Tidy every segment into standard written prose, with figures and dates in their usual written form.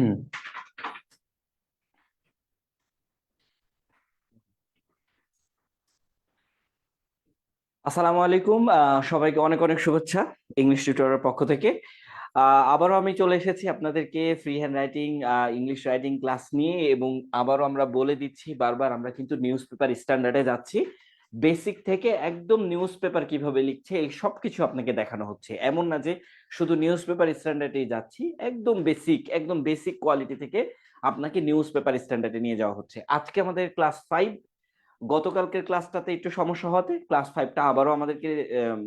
হুম। আসসালামু আলাইকুম, সবাইকে অনেক অনেক শুভেচ্ছা ইংলিশ টিউটরের পক্ষ থেকে। আবারও আমি চলে এসেছি আপনাদেরকে free hand writing English writing class নিয়ে, এবং আবারও আমরা বলে দিচ্ছি বারবার, আমরা কিন্তু নিউজ পেপার স্ট্যান্ডার্ডে যাচ্ছি। বেসিক থেকে একদম নিউজ পেপার কিভাবে লিখছে এই সব কিছু আপনাকে দেখানো হচ্ছে। এমন না যে শুধু নিউজ পেপার স্ট্যান্ডার্ডেই যাচ্ছি, একদম বেসিক কোয়ালিটি থেকে আপনাকে নিউজ পেপার স্ট্যান্ডার্ডে নিয়ে যাওয়া হচ্ছে। আজকে আমাদের ক্লাস 5। গতকালকের ক্লাসটাতে একটু সমস্যা হতে ক্লাস 5টা আবারও আমাদেরকে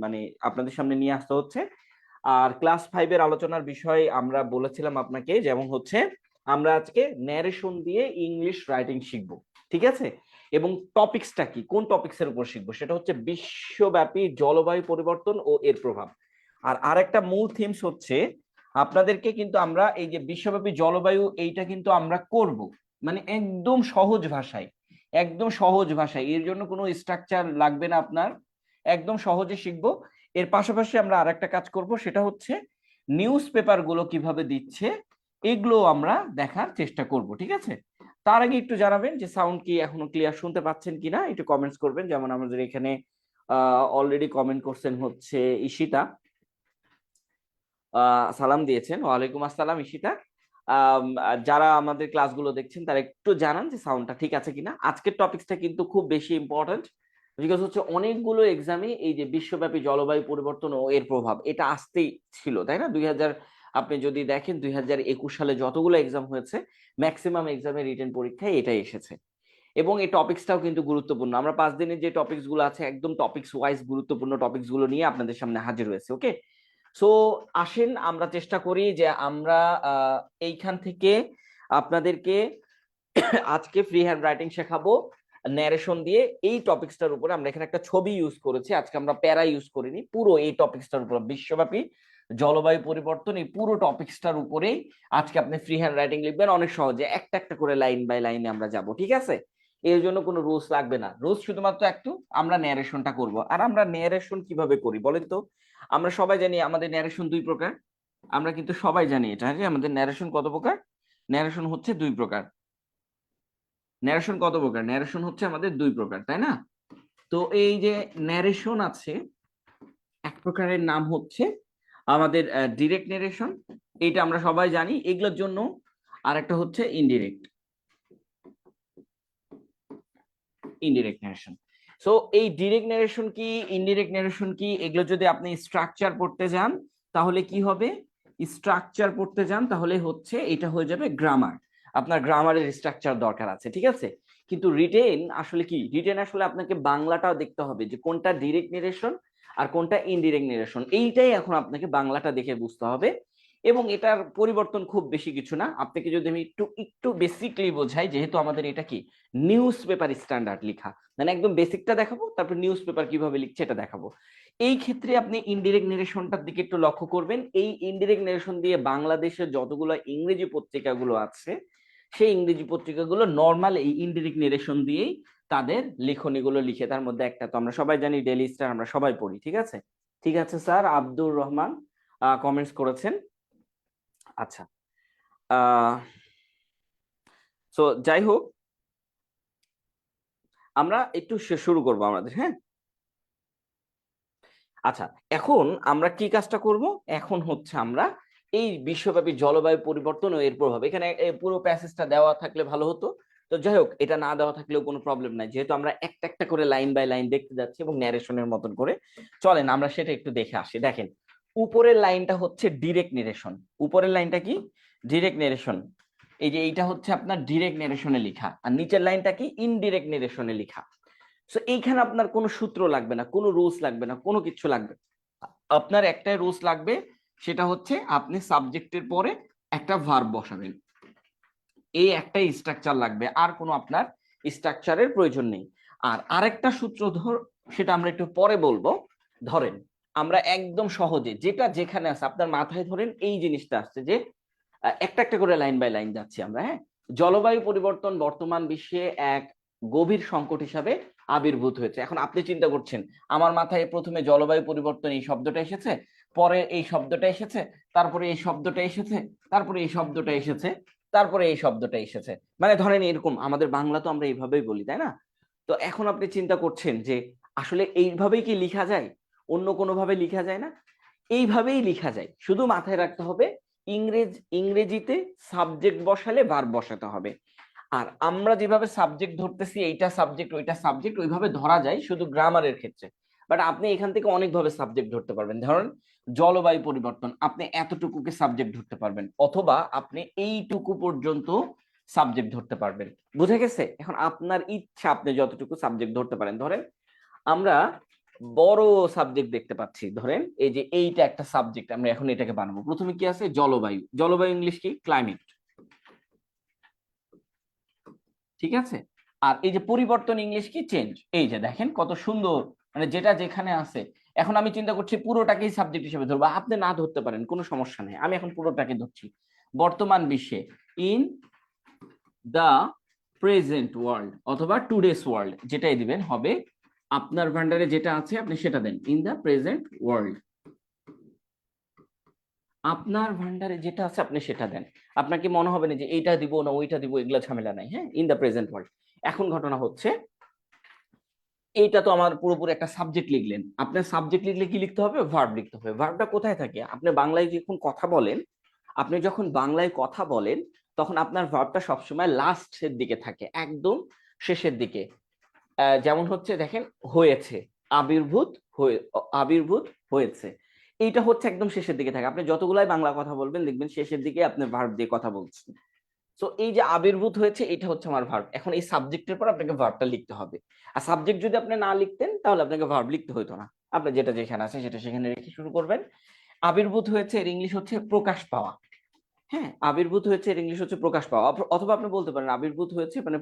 মানে আপনাদের সামনে নিয়ে আসতে হচ্ছে। আর ক্লাস 5-এর আলোচনার বিষয় আমরা বলেছিলাম আপনাকে, যেমন হচ্ছে আমরা আজকে ন্যারেশন দিয়ে ইংলিশ রাইটিং শিখব, ঠিক আছে? এবং টপিকসটা কি, কোন টপিকসের উপর শিখবো, সেটা হচ্ছে বিশ্বব্যাপী জলবায়ু পরিবর্তন ও এর প্রভাব। আর আরেকটা মূল থিমস হচ্ছে আপনাদেরকে কিন্তু আমরা এই যে বিশ্বব্যাপী জলবায়ু, এইটা কিন্তু আমরা করব মানে একদম সহজ ভাষায়, এর জন্য কোনো স্ট্রাকচার লাগবে না আপনার, একদম সহজে শিখবো। এর পাশাপাশি আমরা আরেকটা কাজ করব, সেটা হচ্ছে নিউজ পেপার গুলো কিভাবে দিচ্ছে এগুলো আমরা দেখার চেষ্টা করব, ঠিক আছে? তার আগে একটু জানাবেন যে সাউন্ড কি এখনো ক্লিয়ার শুনতে পাচ্ছেন কিনা, একটু কমেন্টস করবেন। যেমন আমাদের এখানে অলরেডি কমেন্ট করছেন হচ্ছে ঈশিতা, সালাম দিয়েছেন। ওয়ালাইকুম আসসালাম ঈশিতা। যারা আমাদের ক্লাসগুলো দেখছেন তারা একটু জানান যে সাউন্ডটা ঠিক আছে কিনা। আজকের টপিকসটা কিন্তু খুব বেশি ইম্পর্টেন্ট, বিকজ হচ্ছে অনেকগুলো এক্সামে এই যে বিশ্বব্যাপী জলবায়ু পরিবর্তন ও এর প্রভাব এটা আসতেই ছিল, তাই না? আপনি যদি দেখেন 2021 সালে যতগুলো এক্সাম হয়েছে, ম্যাক্সিমাম এক্সামের রিটেন পরীক্ষায় এটাই এসেছে। এবং এই টপিকসটাও কিন্তু গুরুত্বপূর্ণ। আমরা 5 দিনের যে টপিকস গুলো আছে, একদম টপিকস ওয়াইজ গুরুত্বপূর্ণ টপিকস গুলো নিয়ে আপনাদের সামনে হাজির হয়েছে। ওকে, সো আসেন আমরা চেষ্টা করি যে আমরা এইখান থেকে আপনাদেরকে আজকে ফ্রি হ্যান্ড রাইটিং শেখাবো ন্যারেশন দিয়ে। এই টপিকসটার উপরে আমরা এখানে একটা ছবি ইউজ করেছি, আজকে আমরা প্যারা ইউজ করিনি, পুরো এই টপিকসটার উপর বিশ্বব্যাপী জলবায়ু পরিবর্তন এই পুরো টপিকসটার উপরেই আজকে আপনি ফ্রি হ্যান্ড রাইটিং লিখবেন অনেক সহজে, একটা একটা করে লাইন বাই লাইনে আমরা যাব, ঠিক আছে? এর জন্য কোনো রুলস লাগবে না, রুলস শুধুমাত্র একটু আমরা ন্যারেশনটা করব। আর আমরা ন্যারেশন কিভাবে করি বলেন তো? আমরা সবাই জানি আমাদের ন্যারেশন 2 প্রকার। আমরা কিন্তু সবাই জানি এটা, যে আমাদের ন্যারেশন কত প্রকার। ন্যারেশন হচ্ছে 2 প্রকার। ন্যারেশন হচ্ছে আমাদের 2 প্রকার, তাই না? তো এই যে ন্যারেশন আছে, এক প্রকারের নাম হচ্ছে আমাদের ডিরেক্ট ন্যারেশন, এটা আমরা সবাই জানি এগুলোর জন্য। আর একটা হচ্ছে ইনডিরেক্ট ন্যারেশন। সো এই ডিরেক্ট ন্যারেশন কি, ইনডিরেক্ট ন্যারেশন কি, এগুলো যদি আপনি স্ট্রাকচার পড়তে যান তাহলে কি হবে? স্ট্রাকচার পড়তে যান তাহলে হচ্ছে এটা হয়ে যাবে গ্রামার। আপনার গ্রামারের স্ট্রাকচার দরকার আছে, ঠিক আছে? কিন্তু রিটেন আসলে কি, রিটেন আসলে আপনাকে বাংলাটাও দেখতে হবে যে কোনটা ডিরেক্ট ন্যারেশন আর কোনটা ইনডিরেক্ট ন্যারেশন, এইটাই এখন আপনাকে বাংলাটা দেখে বুঝতে হবে। এবং এটার পরিবর্তন খুব বেশি কিছু না, আপনাকে যদি আমি একটু একটু বেসিকলি বোঝাই, যেহেতু আমাদের এটা কি নিউজ পেপার স্ট্যান্ডার্ড লেখা, মানে একদম বেসিকটা দেখাবো, তারপর নিউজ পেপার কিভাবে লিখছে এটা দেখাবো। এই ক্ষেত্রে আপনি ইনডিরেক্ট নেরেশনটার দিকে একটু লক্ষ্য করবেন। এই ইনডিরেক্ট নেরেশন দিয়ে বাংলাদেশের যতগুলো ইংরেজি পত্রিকাগুলো আছে, সেই ইংরেজি পত্রিকাগুলো নর্মাল এই ইনডিরেক্ট নেরেশন দিয়েই তাদের লেখনীগুলো লিখে। তার মধ্যে একটা তো আমরা সবাই জানি, ডেইলি স্টার, আমরা সবাই পড়ি, ঠিক আছে? ঠিক আছে স্যার, আব্দুর রহমান কমেন্টস করেছেন। আচ্ছা, আহ সো যাই হোক, আমরা একটু শুরু করবো আমাদের, হ্যাঁ? আচ্ছা, এখন আমরা কি কাজটা করব? এখন হচ্ছে আমরা এই বিশ্বব্যাপী জলবায়ু পরিবর্তন ও এর প্রভাব, এখানে পুরো প্যাসেজটা দেওয়া থাকলে ভালো হতো। তো যাই হোক, এটা না দেওয়া থাকলেও কোনো প্রবলেম নাই, যেহেতু আমরা একটা একটা করে লাইন বাই লাইন দেখতে যাচ্ছি এবং ন্যারেশনের মতন করে। চলেন আমরা সেটা একটু দেখে আসি। দেখেন, উপরের লাইনটা হচ্ছে ডিরেক্ট নেরেশন। উপরের লাইনটা কি? Direct narration. এই যে এইটা হচ্ছে আপনার ডিরেক্ট নেরেশনে লেখা, আর নিচের লাইনটা কি? ইনডিরেক্ট নেরেশনে লেখা। সো এইখানে আপনার কোনো সূত্র লাগবে না, কোনো রুলস লাগবে না, কোনো কিছু লাগবে না। আপনার একটাই রুলস লাগবে, সেটা হচ্ছে আপনি সাবজেক্টের পরে একটা ভার্ব বসাবেন। এই একটাই স্ট্রাকচার লাগবে, আর কোনো আপনার স্ট্রাকচারের প্রয়োজন নেই। আর আরেকটা সূত্র সেটা আমরা একটু পরে বলবো। ধরেন আমরা একদম সহজে যেটা যেখানে আছে আপনার মাথায় ধরেন এই জিনিসটা আসছে যে একটা একটা করে লাইন বাই লাইন যাচ্ছি আমরা, হ্যাঁ? জলবায়ু পরিবর্তন বর্তমান বিশ্বে এক গভীর সংকট হিসাবে আবির্ভূত হয়েছে। এখন আপনি চিন্তা করছেন, আমার মাথায় প্রথমে জলবায়ু পরিবর্তন এই শব্দটা এসেছে, পরে এই শব্দটা এসেছে, তারপরে এই শব্দটা এসেছে, তারপরে এই শব্দটা এসেছে। তারপরে এই শব্দটা এসেছে। মানে ধরেন এরকম, আমাদের বাংলা তো আমরা এইভাবেই বলি, তাই না? তো এখন আপনি চিন্তা করছেন যে আসলে এইভাবেই কি লিখা যায়, অন্য কোনো ভাবে লিখা যায় না? এইভাবেই লিখা যায়, শুধু মাথায় রাখতে হবে ইংরেজিতে সাবজেক্ট বসালে ভার্ব বসাতে হবে। আর আমরা যেভাবে সাবজেক্ট ধরতেছি, এইটা সাবজেক্ট ওইটা সাবজেক্ট, ওইভাবে ধরা যায় শুধু গ্রামারের ক্ষেত্রে। বাট আপনি এখান থেকে অনেকভাবে সাবজেক্ট ধরতে পারবেন। ধরুন জলবায়ু পরিবর্তন, আপনি এতটুকুকে সাবজেক্ট ধরতে পারবেন, অথবা আপনি এইটুকু পর্যন্ত সাবজেক্ট ধরতে পারবেন। বুঝে গেছে? এখন আপনার ইচ্ছা, আপনি যতটুকু সাবজেক্ট ধরতে পারেন। ধরেন আমরা বড় সাবজেক্ট দেখতে পাচ্ছি, ধরেন এই যে এইটা একটা সাবজেক্ট, আমরা এখন এটাকে বানাবো। প্রথমে কি আছে? জলবায়ু। জলবায়ু ইংলিশ কি? ক্লাইমেট। ঠিক আছে। আর এই যে পরিবর্তন ইংলিশ কি? চেঞ্জ। এই যে দেখেন কত সুন্দর, মানে যেটা যেখানে আছে। এখন আমি চিন্তা করছি পুরোটাকেই সাবজেক্ট হিসেবে ধরবো, আপনি না ধরতে পারেন, কোনো সমস্যা নেই, আমি এখন পুরোটাকে ধরছি। বর্তমান বিশ্বে, ইন দা প্রেজেন্ট ওয়ার্ল্ড, অথবা টুডেস ওয়ার্ল্ড, যেটাই দিবেন হবে। আপনার ভান্ডারে যেটা আছে আপনি সেটা দেন, ইন দা প্রেজেন্ট ওয়ার্ল্ড। আপনার ভান্ডারে যেটা আছে আপনি সেটা দেন। আপনাকে মনে হবে না যে এইটা দিব না ওইটা দিব, এগুলা ঝামেলা নাই। হ্যাঁ, ইন দা প্রেজেন্ট ওয়ার্ল্ড। এখন ঘটনা হচ্ছে, এইটা তো আমার পুরোপুরি একটা সাবজেক্ট লিখলেন, আপনার সাবজেক্ট লিখলে কি লিখতে হবে? ভার্ব লিখতে হবে। ভার্বটা কোথায় থাকে? আপনি বাংলায় যখন কথা বলেন, আপনি যখন বাংলায় কথা বলেন, তখন আপনার ভার্বটা সবসময় লাস্টের দিকে থাকে, একদম শেষের দিকে। যেমন হচ্ছে দেখেন, হয়েছে, আবির্ভূত, আবির্ভূত হয়েছে, এইটা হচ্ছে একদম শেষের দিকে থাকে। আপনি যতগুলাই বাংলা কথা বলবেন দেখবেন শেষের দিকে আপনি ভার্ব দিয়ে কথা বলছেন। সো এই যে আবির্ভূত হয়েছে, এটা হচ্ছে আমার ভার্ব। এখন এই সাবজেক্টের পর আপনাকে ভার্বটা লিখতে হবে। আর সাবজেক্ট যদি আপনি না লিখতেন তাহলে আপনাকে ভার্ব লিখতে হতো না। আপনি যেটা যেখানে আছে সেটা সেখানে রেখে শুরু করবেন। আবির্ভূত হয়েছে এর ইংলিশ হচ্ছে প্রকাশ পাওয়া। হ্যাঁ, আবির্ভূত হয়েছে এর ইংলিশ হচ্ছে প্রকাশ পাওয়া। অথবা আপনি বলতে পারেন আবির্ভূত হয়েছে মানে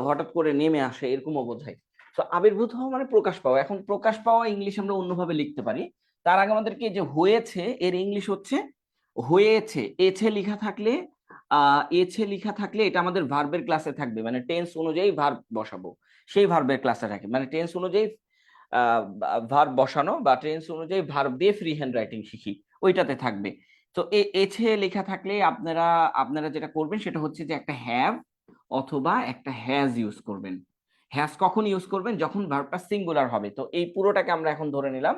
হঠাৎ করে নেমে আসে, এরকমও বোঝায়। তো আবির্ভূত হওয়া মানে প্রকাশ পাওয়া। এখন প্রকাশ পাওয়া ইংলিশ আমরা অন্যভাবে লিখতে পারি। তার আগে আমাদেরকে যে হয়েছে এর ইংলিশ হচ্ছে হয়েছে। এছে লেখা থাকলে এছে লেখা থাকলে এটা আমাদের ভার্বের ক্লাসে থাকবে, মানে টেন্স অনুযায়ী ভার্ব বসাবো, সেই ভার্বের ক্লাসে থাকে। মানে টেন্স অনুযায়ী ভার্ব বসানো, বা টেন্স অনুযায়ী ভার্ব দিয়ে ফ্রি হ্যান্ড রাইটিং শিখি, ওইটাতে থাকবে। তো এছে লেখা থাকলে আপনারা আপনারা যেটা করবেন সেটা হচ্ছে যে একটা হ্যাভ অথবা একটা হ্যাজ ইউজ করবেন। হ্যাজ কখন ইউজ করবেন? যখন ভার্বটা সিঙ্গুলার হবে। তো এই পুরোটাকে আমরা এখন ধরে নিলাম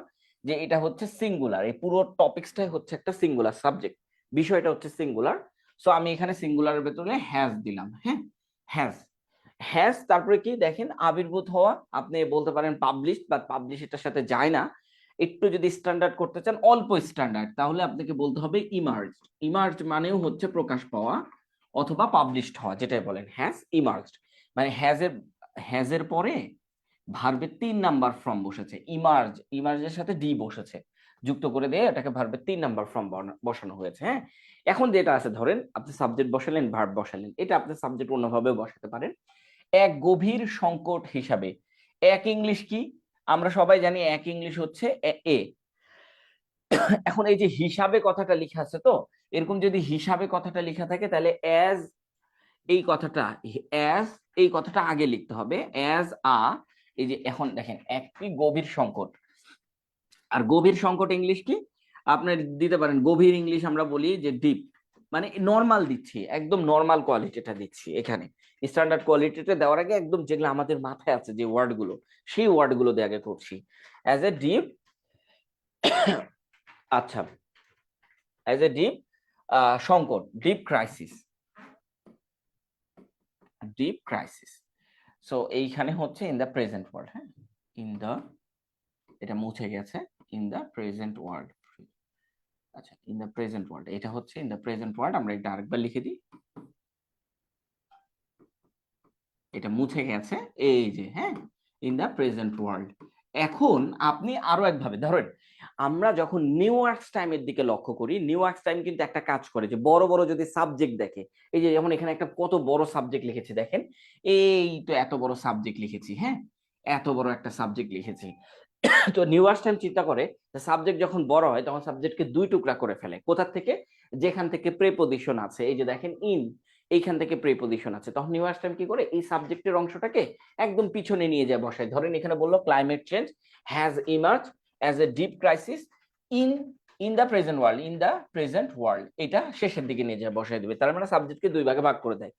যে এটা হচ্ছে সিঙ্গুলার, এই পুরো টপিকসটাই হচ্ছে একটা সিঙ্গুলার সাবজেক্ট, বিষয়টা হচ্ছে সিঙ্গুলার। সো আমি এখানে সিঙ্গুলারের ভেতরে হ্যাজ দিলাম। হ্যাঁ, হ্যাজ। হ্যাজ তারপরে কি দেখেন, আবির্ভূত হওয়া, আপনি বলতে পারেন পাবলিশ, বাট পাবলিশ এটার সাথে যায় না। একটু যদি স্ট্যান্ডার্ড করতে চান, অল্প স্ট্যান্ডার্ড, তাহলে আপনাকে বলতে হবে ইমার্জ। ইমার্জ মানেও হচ্ছে প্রকাশ পাওয়া অথবা পাবলিশড হওয়া, যেটাই বলেন। হ্যাজ ইমার্জড মানে হ্যাজের পরে ভার্বের 3 নাম্বার ফর্ম বসেছে, ইমার্জ। ইমার্জের সাথে ডি বসেছে, যুক্ত করে দিয়ে এটাকে ভার্বের 3 নাম্বার ফর্ম বসানো হয়েছে। হ্যাঁ, এখন যেটা আছে, ধরেন আপনি সাবজেক্ট বসালেন, ভার্ব বসালেন, এটা আপনি সাবজেক্ট অন্যভাবেও বসাতে পারেন। এক গভীর সংকট হিসাবে। এক ইংলিশ কি? আমরা সবাই জানি এক ইংলিশ হচ্ছে এ। এখন এই যে হিসাবে কথাটা লেখা আছে, তো এরকম যদি হিসাবে কথাটা লেখা থাকে তাহলে অ্যাজ, এই কথাটা অ্যাজ, এই কথাটা আগে লিখতে হবে, অ্যাজ আ। এই যে এখন দেখেন, একটি গভীর সংকট, আর গভীর সংকট ইংলিশ কি? আপনি দিতে পারেন গভীর ইংলিশ, আমরা বলি যে ডিপ। মানে নর্মাল দিচ্ছি, একদম নর্মাল কোয়ালিটিটা দিচ্ছি এখানে। স্ট্যান্ডার্ড কোয়ালিটিটা দেওয়ার আগে একদম যেগুলো আমাদের মাথায় আছে যে ওয়ার্ড গুলো, সেই ওয়ার্ড গুলো দিয়ে আগে করছি। অ্যাজ এ ডিপ, আচ্ছা, অ্যাজ এ ডিপ সংকট, deep crisis, deep crisis. So এইখানে হচ্ছে ইন দা প্রেজেন্ট ওয়ার্ল্ড। হ্যাঁ, ইন দা, এটা মুছে গেছে, ইন দা প্রেজেন্ট ওয়ার্ল্ড। আচ্ছা, ইন দা প্রেজেন্ট ওয়ার্ল্ড, এটা হচ্ছে ইন দা প্রেজেন্ট ওয়ার্ল্ড। আমরা এটা আরেকবার লিখে দিই, এটা মুছে গেছে, এই যে। হ্যাঁ, ইন দা প্রেজেন্ট ওয়ার্ল্ড। এখন আপনি আরো একভাবে ধরেন, আমরা যখন নিউ আর্টস টাইমের দিকে লক্ষ্য করি, নিউ আর্টস টাইম কিন্তু একটা কাজ করে যে বড় বড় যদি সাবজেক্ট দেখে, এই যে যেমন এখানে একটা কত বড় সাবজেক্ট লিখেছি দেখেন, এই তো এত বড় সাবজেক্ট লিখেছি। হ্যাঁ, এত বড় একটা সাবজেক্ট লিখেছি। তো নিউ আর্টস টাইম চিন্তা করে সাবজেক্ট যখন বড় হয় তখন সাবজেক্টকে 2 টুকরা করে ফেলে। কোথা থেকে? যেখান থেকে প্রেপোজিশন আছে, এই যে দেখেন ইন, এইখান থেকে প্রেপোজিশন আছে। তখন নিউ আর্টস টাইম কি করে? এই সাবজেক্টের অংশটাকে একদম পিছনে নিয়ে যায় বসায়। ধরেন এখানে বললো climate change has emerge as a deep crisis in in the present world, in the present world এটা শেষের দিকে নিয়ে যায় বসাই দিবে, তার মানে সাবজেক্টকে দুই ভাগে ভাগ করে দেয়।